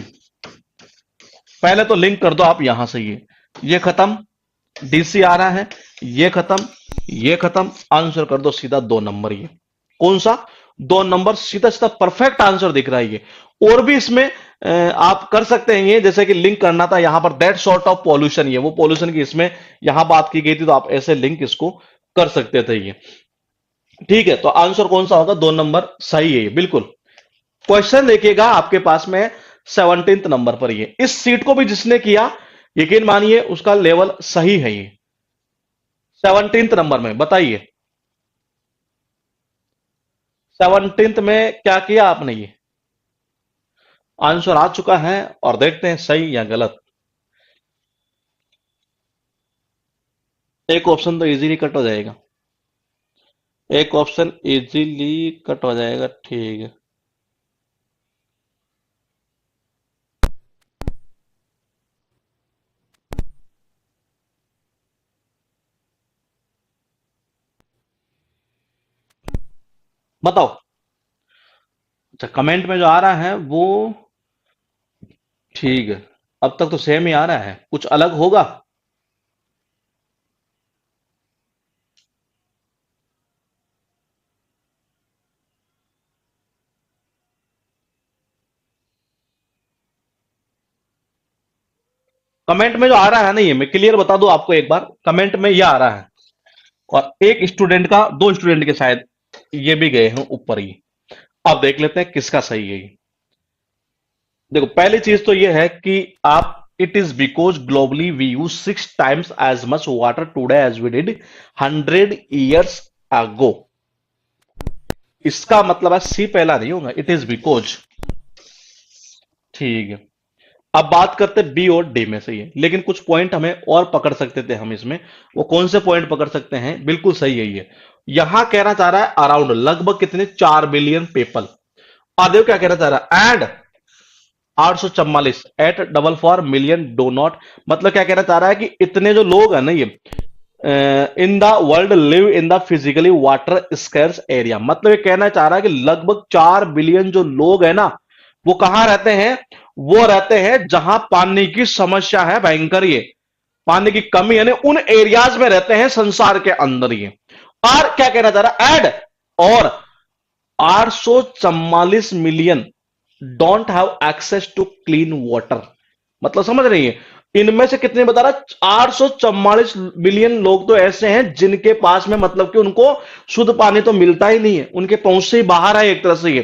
पहले तो लिंक कर दो आप यहां से, ये खत्म, डीसी आ रहा है, ये खत्म, ये खत्म, आंसर कर दो सीधा 2 नंबर। ये कौन सा, 2 नंबर, सीधा सीधा परफेक्ट आंसर दिख रहा है ये। और भी इसमें आप कर सकते हैं ये, जैसे कि लिंक करना था यहां पर दैट सॉर्ट ऑफ पॉल्यूशन, ये वो पॉल्यूशन की इसमें यहां बात की गई थी, तो आप ऐसे लिंक इसको कर सकते थे ये, ठीक है। तो आंसर कौन सा होगा, 2 नंबर सही है ये, बिल्कुल। क्वेश्चन देखिएगा आपके पास में 17th नंबर पर, ये इस सीट को भी जिसने किया, यकीन मानिए उसका लेवल सही है ये। 17th नंबर में बताइए, 17th में क्या किया आपने, ये आंसर आ चुका है, और देखते हैं सही या गलत। एक ऑप्शन तो इजीली कट हो जाएगा, एक ऑप्शन इजीली कट हो जाएगा, ठीक है। बताओ, अच्छा कमेंट में जो आ रहा है वो, ठीक है, अब तक तो सेम ही आ रहा है, कुछ अलग होगा। कमेंट में जो आ रहा है ना, ये मैं क्लियर बता दूं आपको एक बार, कमेंट में ये आ रहा है, और एक स्टूडेंट का, 2 स्टूडेंट के शायद ये भी गए हैं ऊपर ही। अब देख लेते हैं किसका सही है ये। देखो पहली चीज तो ये है कि आप, it is because globally we use 6 times as much water today as we did 100 years ago. इसका मतलब है सी पहला नहीं होगा, इट इज बिकॉज, ठीक है। अब बात करते हैं बी और डी में से ये, लेकिन कुछ पॉइंट हमें और पकड़ सकते थे हम इसमें। वो कौन से पॉइंट पकड़ सकते हैं, बिल्कुल सही है ये। यहां कहना चाह रहा है अराउंड, लगभग कितने, 4 बिलियन पीपल। और देखो क्या कहना चाह रहा है, and 844 eight double four million do not, मतलब क्या कहना चाह रहा है कि इतने जो लोग हैं ना ये, in the world live in the physically water scarce area, मतलब ये कहना चाह रहा है कि लगभग 4 बिलियन जो लोग हैं ना, वो कहां रहते हैं, वो रहते हैं जहां पानी की समस्या है भयंकर, ये पानी की कमी, यानी उन एरियाज में रहते हैं संसार के अंदर ये। और क्या कहना चाह रहा है, एड, और 844 million don't have access to clean water, मतलब समझ रही है, इनमें से कितने बता रहा, 844 बिलियन लोग तो ऐसे हैं जिनके पास में, मतलब कि उनको शुद्ध पानी तो मिलता ही नहीं है, उनके पहुंच से ही बाहर है एक तरह से ये।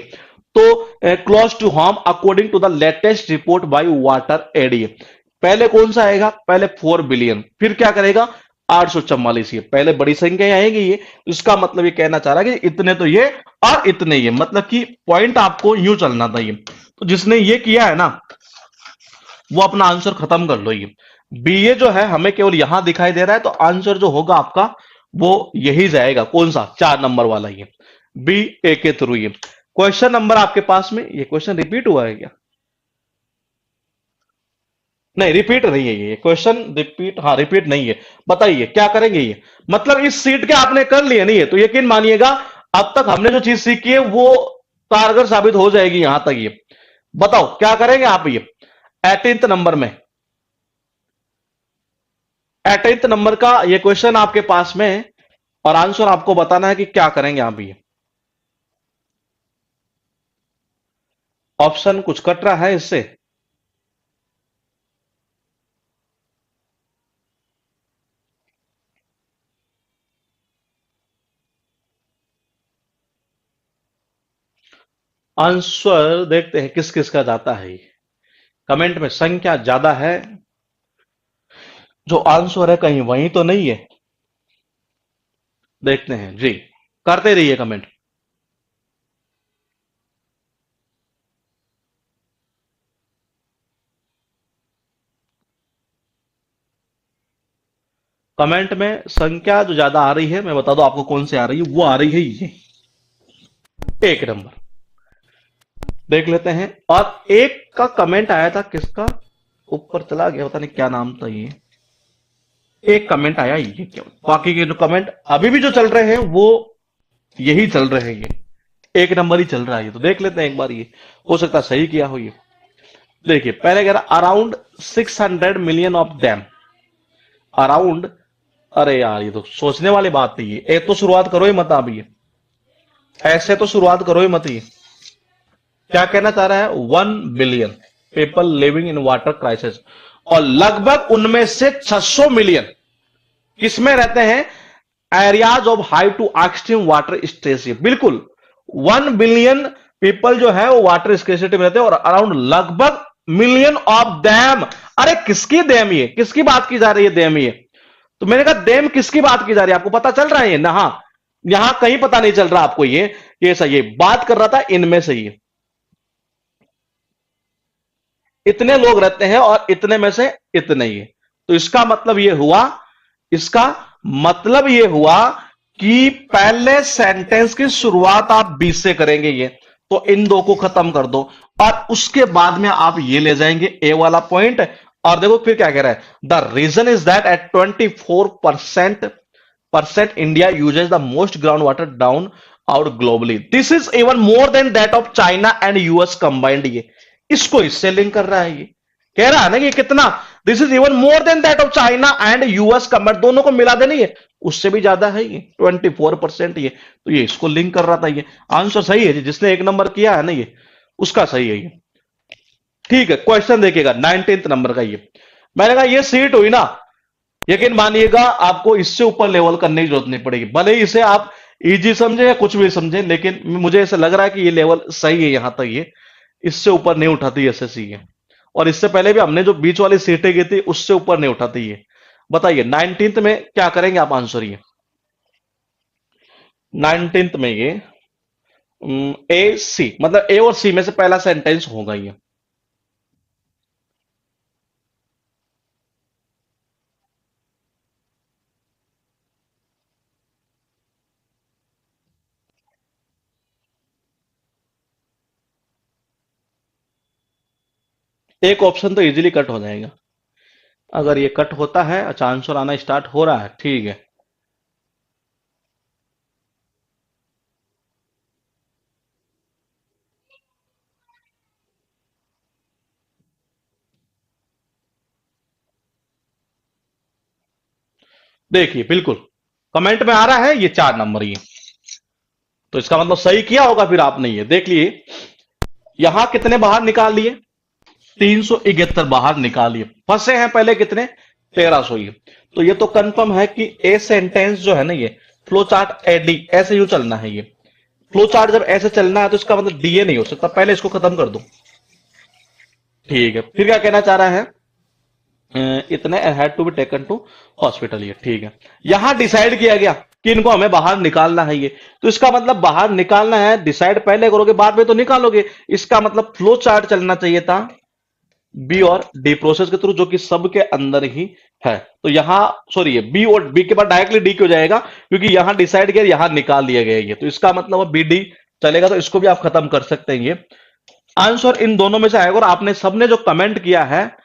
तो close to home according to the latest report by WaterAid. पहले कौन सा आएगा, पहले 4 बिलियन, फिर क्या करेगा 844, ये पहले बड़ी संख्या आएगी ये। इसका मतलब ये कहना चाह रहा है कि इतने तो ये, और इतने ये, मतलब कि पॉइंट आपको यूं चलना था ये। तो जिसने ये किया है ना, वो अपना आंसर खत्म कर लो ये। बी ए जो है हमें केवल यहां दिखाई दे रहा है, तो आंसर जो होगा आपका वो यही जाएगा, कौन सा, 4 नंबर वाला ये, बी ए के थ्रू ये। क्वेश्चन नंबर आपके पास में, ये क्वेश्चन रिपीट हुआ है क्या, नहीं रिपीट नहीं है ये क्वेश्चन, रिपीट, हाँ रिपीट नहीं है। बताइए क्या करेंगे ये, मतलब इस सीट के आपने कर लिए नहीं है, तो यकीन मानिएगा अब तक हमने जो चीज सीखी है वो कारगर साबित हो जाएगी यहां तक ये। बताओ क्या करेंगे आप ये 18th नंबर में, 18th नंबर का ये क्वेश्चन आपके पास में है, और आंसर आपको बताना है कि क्या करेंगे आप ये। ऑप्शन कुछ कट रहा है इससे, आंसर देखते हैं किस किस का जाता है। कमेंट में संख्या ज्यादा है, जो आंसर है कहीं वही तो नहीं है। देखते हैं जी, करते रहिए कमेंट। कमेंट में संख्या जो ज्यादा आ रही है, मैं बता दूं आपको कौन सी आ रही है, वो आ रही है ये, एक नंबर। देख लेते हैं। और एक का कमेंट आया था, किसका, ऊपर चला गया, पता नहीं क्या नाम था ये। एक कमेंट आया ये, क्या बाकी के जो कमेंट अभी भी जो चल रहे हैं वो यही चल रहे हैं, ये एक नंबर ही चल रहा है ये। तो देख लेते हैं एक बार, ये हो सकता है सही किया हो ये। देखिए पहले कह रहा around 600 million of them, around. अरे यार ये तो सोचने वाली बात थी ये, एक तो शुरुआत करो ही मत आप ये, ऐसे तो शुरुआत करो ही मत ये। क्या कहना चाह रहा है, 1 billion people living in water crisis, और लगभग उनमें से 600 मिलियन किसमें रहते हैं, areas of high to extreme water stress. बिल्कुल 1 बिलियन पीपल जो है वो वाटर स्केसिटी में रहते हैं, और अराउंड लगभग मिलियन ऑफ डैम। अरे किसकी डैम, ये किसकी बात की जा रही है डैम ये। तो मैंने कहा डैम किसकी बात की जा रही है, आपको पता चल रहा है ये ना, हाँ, यहां कहीं पता नहीं चल रहा आपको ये सही है, बात कर रहा था इनमें से ये, इतने लोग रहते हैं और इतने में से इतने ही। तो इसका मतलब ये हुआ, इसका मतलब ये हुआ कि पहले सेंटेंस की शुरुआत आप बी से करेंगे ये, तो इन दो को खत्म कर दो, और उसके बाद में आप ये ले जाएंगे ए वाला पॉइंट। और देखो फिर क्या कह रहा है, the reason is that at 24% India uses the most ground water down out globally, this is even more than that of China and US combined. ये इसको इससे लिंक कर रहा है, ये कह रहा है ना कि कितना, this is even more than that of China and US combined, दोनों को मिला देनी है, उससे भी ज्यादा है ये 24% ये। तो ये इसको लिंक कर रहा था ये। आंसर सही है जी, जिसने एक नंबर किया है ना ये, उसका सही है ये। ठीक है, क्वेश्चन देखिएगा 19th नंबर का ये। मैंने कहा ये सीट हुई ना, यकीन मानिएगा आपको इससे ऊपर लेवल करने की जरूरत नहीं पड़ेगी, भले ही इसे आप इजी समझे या कुछ भी समझे, लेकिन मुझे ऐसा लग रहा है कि ये लेवल सही है यहां तक ये, इससे ऊपर नहीं उठाती एसएससी ये। और इससे पहले भी हमने जो बीच वाली सीटें की थी उससे ऊपर नहीं उठाती ये। बताइए 19th में क्या करेंगे आप, आंसर ये 19th में ये ए सी, मतलब ए और सी में से पहला सेंटेंस होगा ये। एक ऑप्शन तो इजीली कट हो जाएगा, अगर ये कट होता है, अच्छा आंसर आना स्टार्ट हो रहा है, ठीक है। देखिए बिल्कुल कमेंट में आ रहा है ये 4 नंबर ये, तो इसका मतलब सही किया होगा फिर आपने, ये देख लिए। यहां कितने बाहर निकाल लिए, 371 बाहर निकाल लिए, फंसे हैं पहले कितने, 1300 ये। तो ये तो कंफर्म है कि ए सेंटेंस जो है ना ये, फ्लो चार्ट एडी ऐसे यूं चलना है ये। फ्लो चार्ट जब ऐसे चलना है तो इसका मतलब डीए नहीं हो सकता, पहले इसको खत्म कर दो। ठीक है, फिर क्या कहना चाह रहा है, इतने had to be taken to hospital, ये ठीक है। यहां डिसाइड किया गया कि इनको हमें बाहर निकालना है ये, तो इसका मतलब बाहर निकालना है, डिसाइड पहले करोगे बाद में तो निकालोगे, इसका मतलब फ्लो चार्ट चलना चाहिए था बी और डी प्रोसेस के थ्रू, जो कि सबके अंदर ही है। तो यहां सॉरी, ये बी और बी के बाद डायरेक्टली डी क्यों जाएगा, क्योंकि यहां डिसाइड किया, यहां निकाल लिया गया ये, तो इसका मतलब बी डी चलेगा, तो इसको भी आप खत्म कर सकते हैं ये। आंसर इन दोनों में से आएगा, और आपने सबने जो कमेंट किया है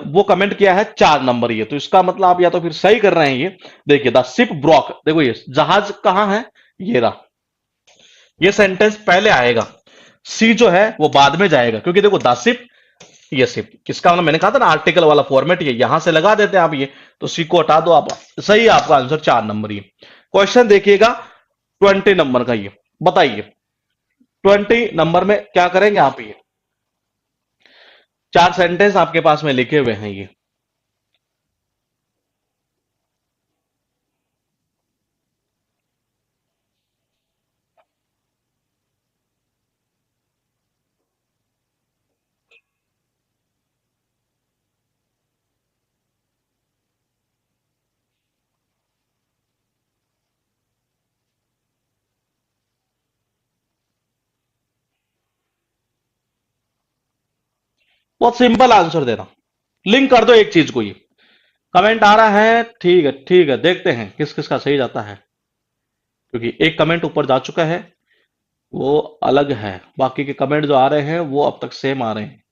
वो कमेंट किया है 4 नंबर ये, तो इसका मतलब आप या तो फिर सही कर रहे हैं ये। देखिए द शिप ब्रॉक, देखो ये जहाज कहां है, ये रहा, ये सेंटेंस पहले आएगा, सी जो है वो बाद में जाएगा, क्योंकि देखो द शिप, ये शिप, किसका मतलब मैंने कहा था ना आर्टिकल वाला फॉर्मेट, ये यहां से लगा देते हैं आप ये, तो सी को हटा दो आप, सही है आपका आंसर 4 नंबर ये। क्वेश्चन देखिएगा 20 नंबर का ये, बताइए 20 नंबर में क्या करेंगे आप ये, 4 सेंटेंस आपके पास में लिखे हुए हैं ये। बहुत सिंपल आंसर देना, लिंक कर दो एक चीज को। ये कमेंट आ रहा है, ठीक है ठीक है, देखते हैं किस किस का सही जाता है, क्योंकि एक कमेंट ऊपर जा चुका है, वो अलग है, बाकी के कमेंट जो आ रहे हैं वो अब तक सेम आ रहे हैं।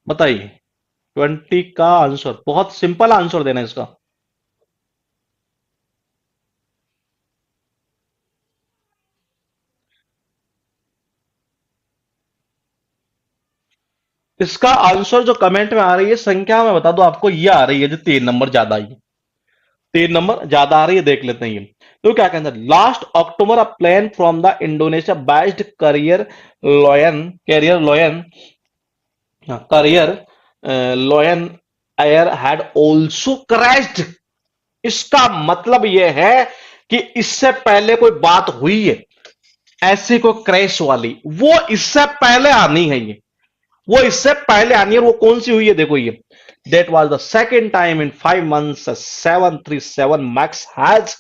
बताइए, 20 का आंसर, बहुत सिंपल आंसर देना इसका। इसका आंसर जो कमेंट में आ रही है संख्या, मैं बता दूं आपको, ये आ रही है जो 3 नंबर ज्यादा आई है, 3 नंबर ज्यादा आ रही है, देख लेते हैं ये। तो क्या कहते हैं, last October a plane from the Indonesia based carrier carrier Lion Air had also crashed. इसका मतलब यह है कि इससे पहले कोई बात हुई है ऐसी कोई क्रैश वाली, वो इससे पहले आनी है, ये वो इससे पहले आनी है। और वो कौन सी हुई है, देखो ये, that was the second time in 5 months a 737 max has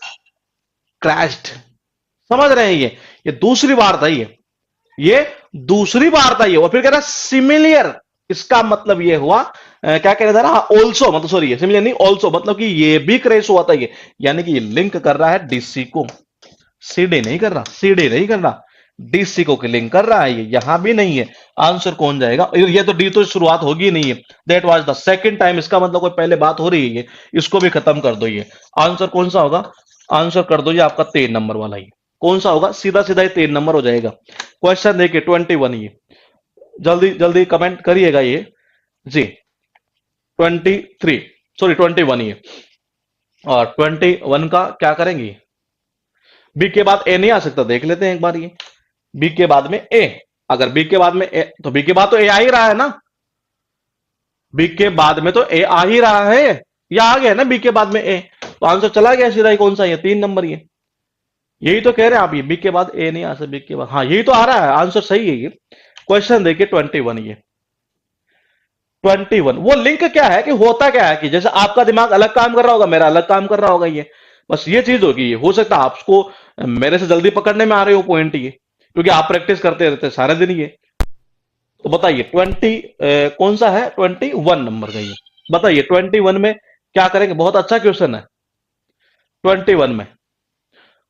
crashed। समझ रहे हैं, ये दूसरी बार था, ये दूसरी बार था ये। और फिर कह रहा सिमिलियर, इसका मतलब ये हुआ क्या कह रहा था, ऑल्सो, मतलब सॉरी, सिमिलियर नहीं, ऑल्सो, मतलब कि ये भी क्रैश हुआ था ये। यानी कि ये लिंक कर रहा है डीसी को, सीडी नहीं कर रहा, सीडी नहीं कर रहा, डीसी को लिंक कर रहा है ये, यहां भी नहीं है। आंसर कौन जाएगा, ये तो डी तो शुरुआत होगी ही नहीं है। That was the second time, इसका मतलब कोई पहले बात हो रही है ये, इसको भी खत्म कर दो। ये आंसर कौन सा होगा, आंसर कर दो ये आपका 3 नंबर वाला ही, कौन सा होगा, सीधा सीधा ये 3 नंबर हो जाएगा। क्वेश्चन देखिए 21, ये जल्दी जल्दी कमेंट करिएगा ये जी। 23, सॉरी 21 ये, और 21 का क्या करेंगे, बी के बाद ए नहीं आ सकता, देख लेते हैं एक बार ये, बी के बाद में ए, अगर बी के बाद में ए, तो बी के बाद तो ए आ ही रहा है ना, बी के बाद में तो ए आ ही रहा है, या आ गया ना बी के बाद में ए, तो आंसर चला गया सीधा ही, कौन सा, ये 3 नंबर ये, यही तो कह रहे हैं आप, ये बी के बाद ए नहीं आ सकता, बी के बाद, हाँ यही तो आ रहा है, आंसर सही है ये। क्वेश्चन देखिए 21 ये, 21 वो लिंक क्या है, कि होता क्या है कि जैसे आपका दिमाग अलग काम कर रहा होगा, मेरा अलग काम कर रहा होगा, ये बस ये चीज होगी। ये हो सकता है आपको मेरे से जल्दी पकड़ने में आ रहे हो पॉइंट ये, क्योंकि आप प्रैक्टिस करते रहते हैं सारे दिन ये। तो बताइए कौन सा है, 21 नंबर का ये, बताइए 21 में क्या करेंगे, बहुत अच्छा क्वेश्चन है 21 में,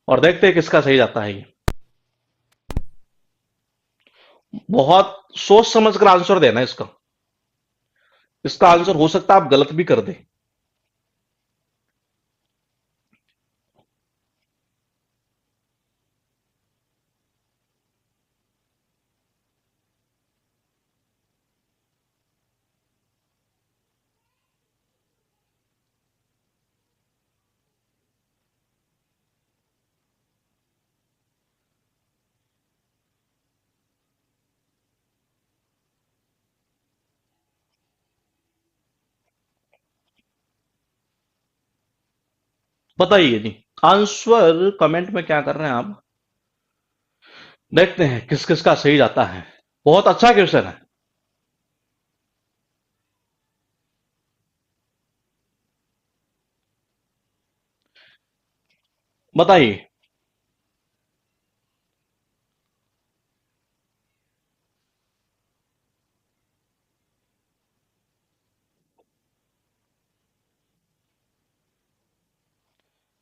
और देखते हैं किसका सही जाता है ये। बहुत सोच समझ कर आंसर देना इसका, इसका आंसर हो सकता है आप गलत भी कर दे। बताइए जी, आंसर कमेंट में क्या कर रहे हैं आप, देखते हैं किस किस का सही जाता है। बहुत अच्छा क्वेश्चन है, बताइए।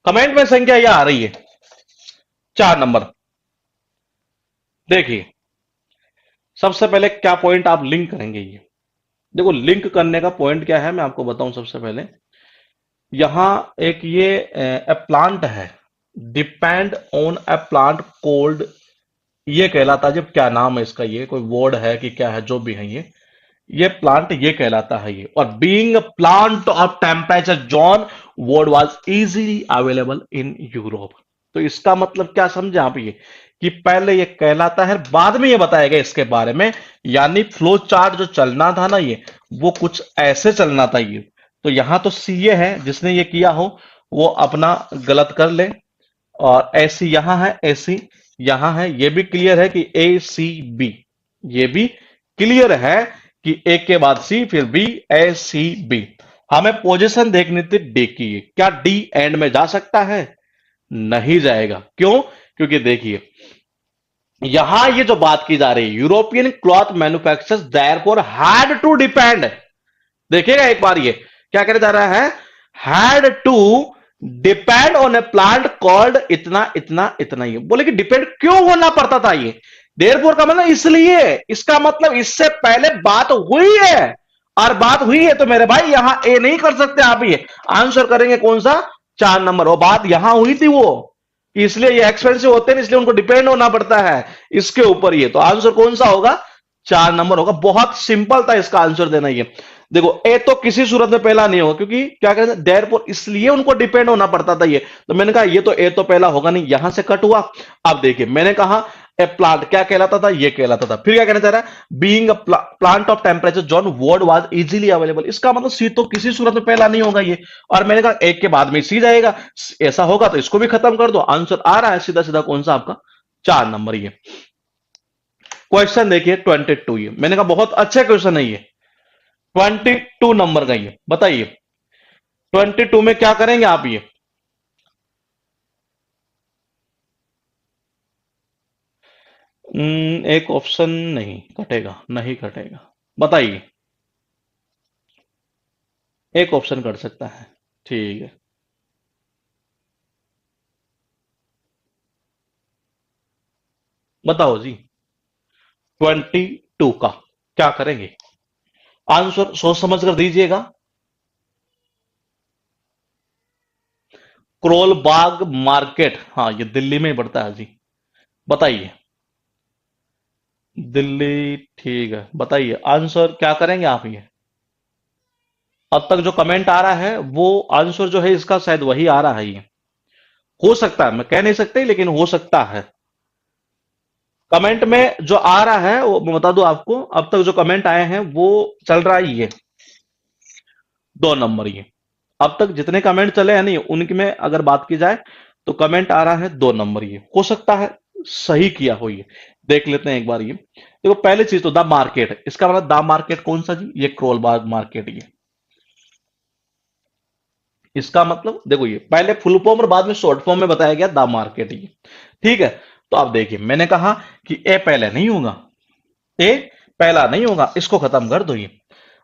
कमेंट में संख्या यह आ रही है 4 नंबर। देखिए सबसे पहले क्या पॉइंट आप लिंक करेंगे, ये देखो लिंक करने का पॉइंट क्या है, मैं आपको बताऊं। सबसे पहले यहां एक ये ए प्लांट है, depend on a plant cold, ये कहलाता है, जब क्या नाम है इसका, ये कोई वर्ड है कि क्या है, जो भी है ये प्लांट ये कहलाता है ये। और being a plant of temperature zone, word was easily available in Europe. तो इसका मतलब क्या समझे आप, ये कि पहले ये कहलाता है, बाद में ये बताएगा इसके बारे में। यानी फ्लो चार्ट जो चलना था ना ये, वो कुछ ऐसे चलना था ये। तो यहां तो सी ए है, जिसने ये किया हो वो अपना गलत कर ले, और ऐसी यहां है, ऐसी यहां है। ये भी क्लियर है कि ए सी बी, ये भी क्लियर है कि ए के बाद सी फिर बी, ए सी बी। हमें पोजीशन देखनी थी डी की, क्या डी एंड में जा सकता है? नहीं जाएगा। क्यों? क्योंकि देखिए यहां ये जो बात की जा रही है, European cloth manufacturers therefore had to depend, देखिएगा एक बार ये क्या कहने जा रहा है, had to depend on a plant called इतना इतना इतना, ये बोले कि डिपेंड क्यों होना पड़ता था ये, देयरफॉर का मतलब इसलिए, इसका मतलब इससे पहले बात हुई है, और बात हुई है तो मेरे भाई यहां ए नहीं कर सकते आप, ये आंसर करेंगे कौन सा, 4 नंबर। वो बात यहां हुई थी वो, इसलिए ये एक्सपेंसिव होते हैं, इसलिए उनको डिपेंड होना पड़ता है इसके ऊपर, ये तो आंसर कौन सा होगा, 4 नंबर होगा। बहुत सिंपल था इसका आंसर देना ये। देखो ए तो किसी सूरत में पहला नहीं होगा, क्योंकि क्या कहते हैं देयरफॉर, इसलिए उनको डिपेंड होना पड़ता था ये, तो मैंने कहा ये तो ए तो पहला होगा नहीं, यहां से कट हुआ। अब देखिए मैंने कहा ए प्लांट क्या कहलाता था, ये कहलाता था, फिर क्या कहना चाह रहा है, being a plant of temperature zone word was easily available, इसका मतलब सी तो किसी सूरत में पहला नहीं होगा ये, और मैंने कहा एक के बाद में सी जाएगा, ऐसा होगा तो इसको भी खत्म कर दो, आंसर आ रहा है सीधा सीधा कौन सा आपका, 4 नंबर ये। क्वेश्चन देखिए 22, ये मैंने कहा बहुत अच्छा क्वेश्चन है ये, 22 नंबर का ये, बताइए 22 में क्या करेंगे आप ये, एक ऑप्शन नहीं कटेगा, नहीं कटेगा, बताइए, एक ऑप्शन कट सकता है, ठीक है, बताओ जी, 22 का क्या करेंगे, आंसर सोच समझ कर दीजिएगा। क्रोल बाग मार्केट, हाँ ये दिल्ली में ही पड़ता है जी, बताइए, दिल्ली, ठीक है, बताइए आंसर क्या करेंगे आप ये, अब तक जो कमेंट आ रहा है वो आंसर जो है इसका शायद वही आ रहा है ये, हो सकता है, मैं कह नहीं सकते लेकिन हो सकता है। कमेंट में जो आ रहा है वो मैं बता दूं आपको, अब तक जो कमेंट आए हैं वो चल रहा है ये 2 नंबर ये, अब तक जितने कमेंट चले हैं नहीं उनकी में अगर बात की जाए तो कमेंट आ रहा है 2 नंबर ये, हो सकता है सही किया हो ये, देख लेते हैं एक बार ये। देखो पहली चीज तो द मार्केट, इसका मतलब द मार्केट कौन सा जी, ये क्रोल बाग मार्केट ये, इसका मतलब देखो ये पहले फुल फॉर्म और बाद में शॉर्ट फॉर्म में बताया गया द मार्केट ये, ठीक है। तो आप देखिए मैंने कहा कि ए पहले नहीं होगा, ए पहला नहीं होगा, इसको खत्म कर दो ये,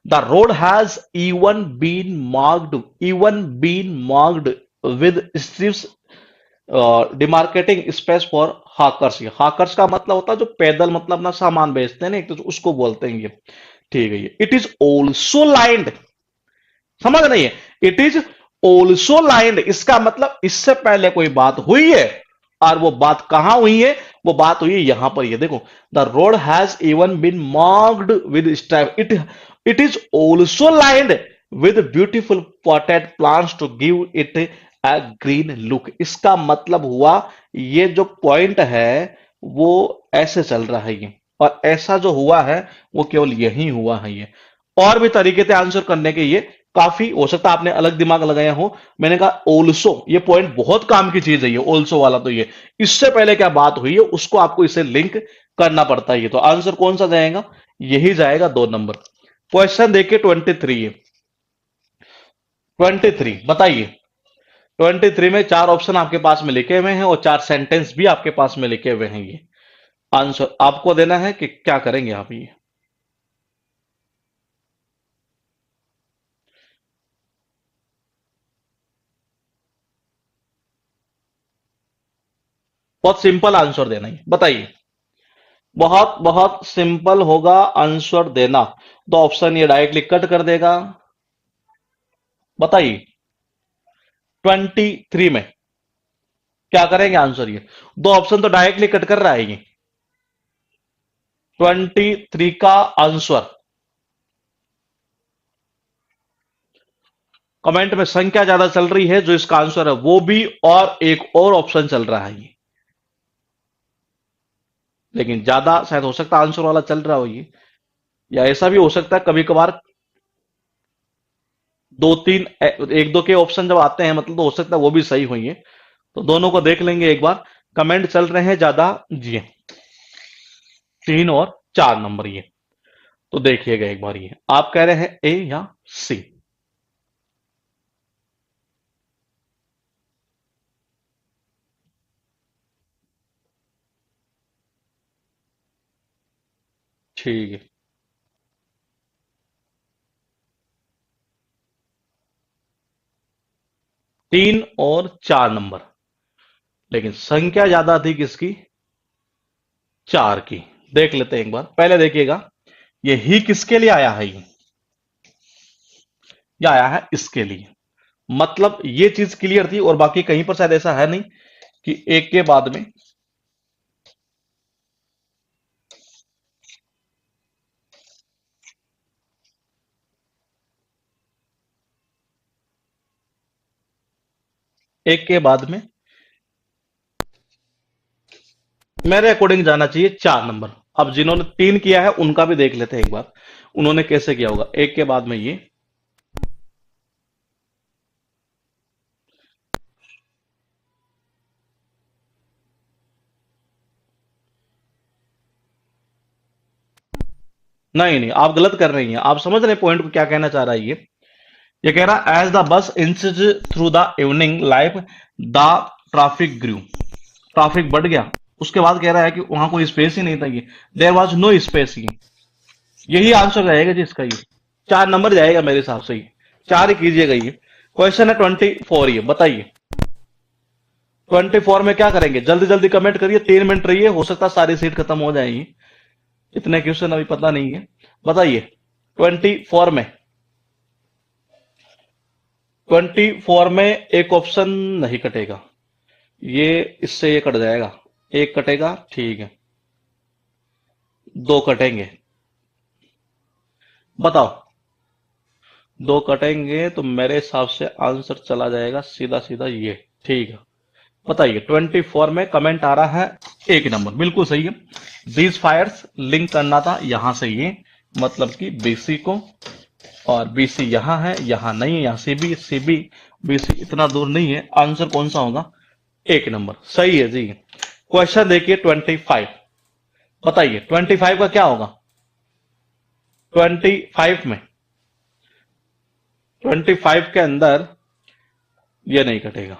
the road has even been marked with strips demarcating space for hawkers, ये हाकर्स का मतलब होता है जो पैदल मतलब अपना सामान बेचते हैं ना, एक तो उसको बोलते हैं ये, ठीक है। ये इट इज ऑल्सो लाइंड, समझ नहीं है, इट इज ऑल्सो लाइंड, इसका मतलब इससे पहले कोई बात हुई है, और वो बात कहां हुई है, वो बात हुई है यहां पर, ये देखो, the road has even been marked with stripe, it is also lined with beautiful potted plants to give it a green look, इसका मतलब हुआ ये जो पॉइंट है वो ऐसे चल रहा है ये, और ऐसा जो हुआ है वो केवल यही हुआ है ये, और भी तरीके थे आंसर करने के, ये काफी हो सकता है आपने अलग दिमाग लगाया हो, मैंने कहा ओल्सो, ये पॉइंट बहुत काम की चीज है ये ओल्सो वाला, तो ये इससे पहले क्या बात हुई है उसको आपको इसे लिंक करना पड़ता है, ये तो आंसर कौन सा जाएगा, यही जाएगा 2 नंबर। क्वेश्चन देखिए 23 है, 23 बताइए, 23 में 4 ऑप्शन आपके पास में लिखे हुए हैं और 4 सेंटेंस भी आपके पास में लिखे हुए हैं, ये आंसर आपको देना है कि क्या करेंगे आप ये, बहुत सिंपल आंसर देना है, बताइए, बहुत बहुत सिंपल होगा आंसर देना, तो ऑप्शन ये डायरेक्टली कट कर देगा, बताइए 23 में क्या करेंगे आंसर, ये 2 ऑप्शन तो डायरेक्टली कट कर रहा है ये, 23 का आंसर, कमेंट में संख्या ज्यादा चल रही है, जो इसका आंसर है वो भी, और एक और ऑप्शन चल रहा है ये, लेकिन ज्यादा शायद हो सकता है आंसर वाला चल रहा हो ये, या ऐसा भी हो सकता है कभी कभार 2 3 एक दो के ऑप्शन जब आते हैं मतलब, तो हो सकता है वो भी सही हुई है, तो दोनों को देख लेंगे एक बार, कमेंट चल रहे हैं ज्यादा जी, 3 और 4 नंबर ये, तो देखिएगा एक बार, ये आप कह रहे हैं ए या सी, ठीक है। 3 और 4 नंबर, लेकिन संख्या ज्यादा थी किसकी? 4 की। देख लेते हैं एक बार, पहले देखिएगा ये ही किसके लिए आया है, ये आया है इसके लिए। मतलब ये चीज क्लियर थी, और बाकी कहीं पर शायद ऐसा है नहीं कि एक के बाद में एक के बाद में मेरे अकॉर्डिंग जाना चाहिए 4 नंबर। अब जिन्होंने 3 किया है उनका भी देख लेते हैं एक बार, उन्होंने कैसे किया होगा। एक के बाद में ये, नहीं नहीं, आप गलत कर रही हैं। आप समझ रहे पॉइंट को क्या कहना चाह रहा है ये कह रहा as the bus inches through the evening life the traffic grew, traffic बढ़ गया। उसके बाद कह रहा है कि वहां कोई स्पेस ही नहीं था, ये देयर वाज नो स्पेस। ये यही आंसर रहेगा जी इसका, ये 4 नंबर जाएगा मेरे हिसाब से। ये 4 ही कीजिएगा। ये क्वेश्चन है 24, ये बताइए 24 में क्या करेंगे? जल्दी जल्दी कमेंट करिए, 3 मिनट रहिए, हो सकता है सारी सीट खत्म हो जाएगी। इतने क्वेश्चन अभी पता नहीं है। बताइए 24 में, 24 में एक ऑप्शन नहीं कटेगा, ये इससे ये कट जाएगा, एक कटेगा, ठीक है, 2 कटेंगे। बताओ, 2 कटेंगे तो मेरे हिसाब से आंसर चला जाएगा सीधा सीधा ये, ठीक है। बताइए 24 में कमेंट आ रहा है 1 नंबर, बिल्कुल सही है। दीज फायर्स लिंक करना था यहां से, ये मतलब कि बीसी को, और बीसी यहां है, यहां नहीं है, यहां सीबी बीसी इतना दूर नहीं है। आंसर कौन सा होगा? 1 नंबर सही है जी। क्वेश्चन देखिए 25, बताइए 25 का क्या होगा? 25 में, 25 के अंदर ये नहीं कटेगा।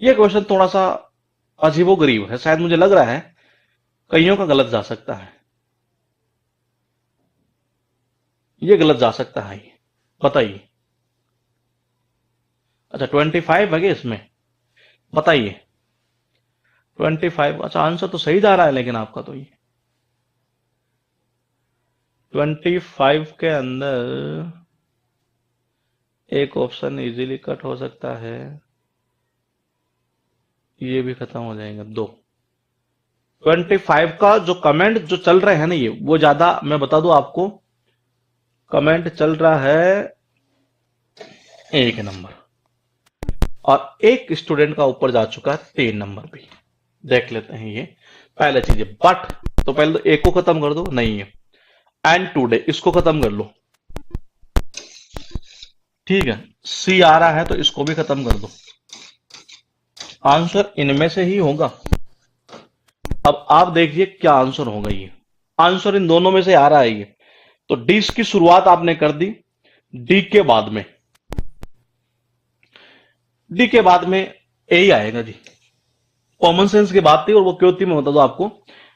ये क्वेश्चन थोड़ा सा अजीबोगरीब है, शायद मुझे लग रहा है कईयों का गलत जा सकता है, ये गलत जा सकता है ये। बताइए, अच्छा 25 है क्या इसमें? बताइए 25, अच्छा आंसर तो सही जा रहा है लेकिन आपका तो ये 25 के अंदर एक ऑप्शन इजीली कट हो सकता है, ये भी खत्म हो जाएगा 2। 25 का जो कमेंट जो चल रहे हैं ना, ये वो ज्यादा, मैं बता दूं आपको, कमेंट चल रहा है 1 नंबर, और एक स्टूडेंट का ऊपर जा चुका है 3 नंबर भी। देख लेते हैं ये पहले चीज। बट तो पहले तो एक को खत्म कर दो, नहीं है। एंड टूडे इसको खत्म कर लो, ठीक है। सी आ रहा है तो इसको भी खत्म कर दो, आंसर इनमें से ही होगा। अब आप देखिए क्या आंसर होगा, ये आंसर इन दोनों में से आ रहा है ये। तो डी की शुरुआत आपने कर दी, डी के बाद में, डी के बाद में ए ही आएगा जी। कॉमन सेंस की बात थी, और वो क्यों थी मैं बता दो आपको।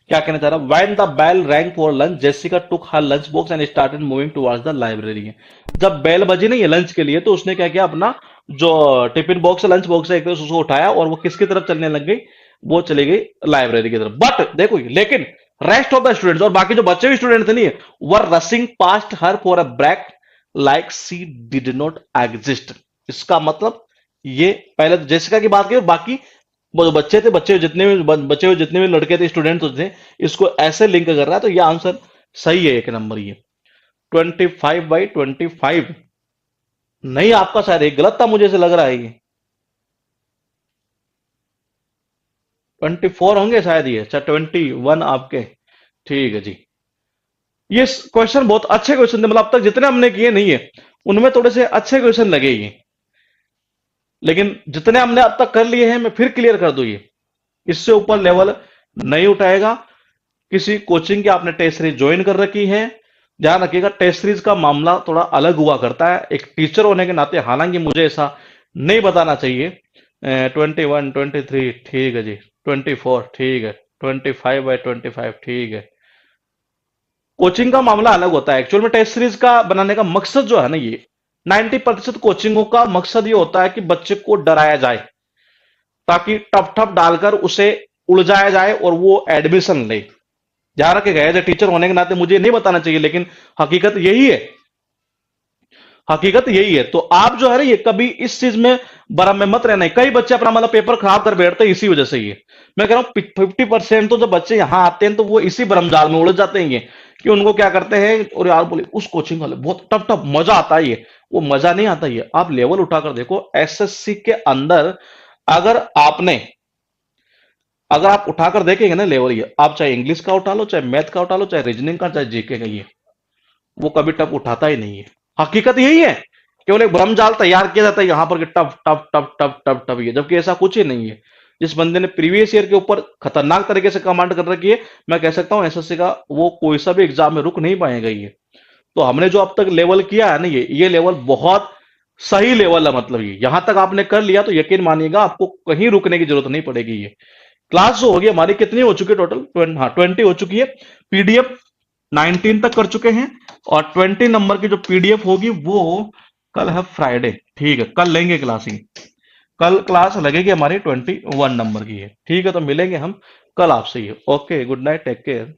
क्या कहना चाह रहा, when the bell rang for lunch Jessica took her lunch box and started moving towards the library. जब बेल बजी नहीं है लंच के लिए, तो उसने क्या किया, अपना जो टिफिन बॉक्स लंच बॉक्स है एक तरफ उसको उठाया, और वो किसकी तरफ चलने लग गई? वो चली गई लाइब्रेरी की तरफ। बट देखो, लेकिन रेस्ट ऑफ द स्टूडेंट्स, और बाकी जो बच्चे भी स्टूडेंट थे नहीं, were rushing past her for a break like she did not exist. इसका मतलब ये पहले तो जेसिका की बात की, और बाकी वो जो बच्चे थे, बच्चे हुए जितने भी लड़के थे, स्टूडेंट थे, इसको ऐसे लिंक कर रहा है। तो ये आंसर सही है 1 नंबर ये। 25/25 नहीं, आपका शायद एक गलत था, मुझे ऐसे लग रहा है ये 24 होंगे शायद ये। अच्छा 21 आपके, ठीक है जी। ये क्वेश्चन बहुत अच्छे क्वेश्चन थे, मतलब अब तक जितने हमने किए नहीं है उनमें थोड़े से अच्छे क्वेश्चन लगे ये, लेकिन जितने हमने अब तक कर लिए हैं मैं फिर क्लियर कर दूं, ये इससे ऊपर लेवल नहीं उठाएगा। किसी कोचिंग की आपने टेस्ट सीरीज ज्वाइन कर रखी है, ध्यान रखिएगा टेस्ट सीरीज का मामला थोड़ा अलग हुआ करता है एक टीचर होने के नाते। हालांकि मुझे ऐसा नहीं बताना चाहिए। 21, 23 ठीक है जी, 24 ठीक है, 25/25, ठीक है। कोचिंग का मामला अलग होता है। एक्चुअल में टेस्ट सीरीज का बनाने का मकसद जो है ना, ये 90% कोचिंगों का मकसद ये होता है कि बच्चे को डराया जाए, ताकि टफ टफ डालकर उसे उलझाया जाए और वो एडमिशन ले। ध्यान रखिएगा, एज ए टीचर होने के नाते मुझे नहीं बताना चाहिए, लेकिन हकीकत यही है। हकीकत यही है। तो आप जो है ना, ये कभी इस चीज में भ्रम में मत रहना। कई बच्चे अपना मतलब पेपर खराब कर बैठते हैं इसी वजह से। ये मैं कह रहा हूं 50% तो जब बच्चे यहां आते हैं तो वो इसी भ्रमजाल में उलझ जाते हैं। ये कि उनको क्या करते हैं, और यार बोले उस कोचिंग वाले बहुत टफ टफ मजा आता है। ये वो मजा नहीं आता। ये आप लेवल उठाकर देखो एसएससी के अंदर। अगर आपने अगर आप उठाकर देखेंगे ना लेवल, ये आप चाहे इंग्लिश का उठा लो, चाहे मैथ का उठा लो, चाहे रीजनिंग का, चाहे जीके का, ये वो कभी टफ उठाता ही नहीं है। हकीकत यही है। केवल एक भ्रमजाल तैयार किया जाता है यहां पर कि tough tough tough tough tough tough, ये जबकि ऐसा कुछ ही नहीं है। जिस बंदे ने प्रीवियस ईयर के ऊपर खतरनाक तरीके से कमांड कर रखी है, मैं कह सकता हूं एसएससी का वो कोई सा भी एग्जाम में रुक नहीं पाएगा। ये तो हमने जो अब तक लेवल किया है ना, ये लेवल बहुत सही लेवल है। मतलब ये यहां तक आपने कर लिया तो यकीन मानिएगा आपको कहीं रुकने की जरूरत नहीं पड़ेगी। ये क्लास जो होगी हमारी कितनी हो चुकी है टोटल? हाँ, 20 हो चुकी है। पीडीएफ 19 तक कर चुके हैं, और 20 नंबर की जो पीडीएफ होगी वो कल है फ्राइडे, ठीक है, कल लेंगे क्लासिंग। कल क्लास लगेगी हमारी 21 नंबर की है, ठीक है। तो मिलेंगे हम कल आपसे। ये okay, good night, take care.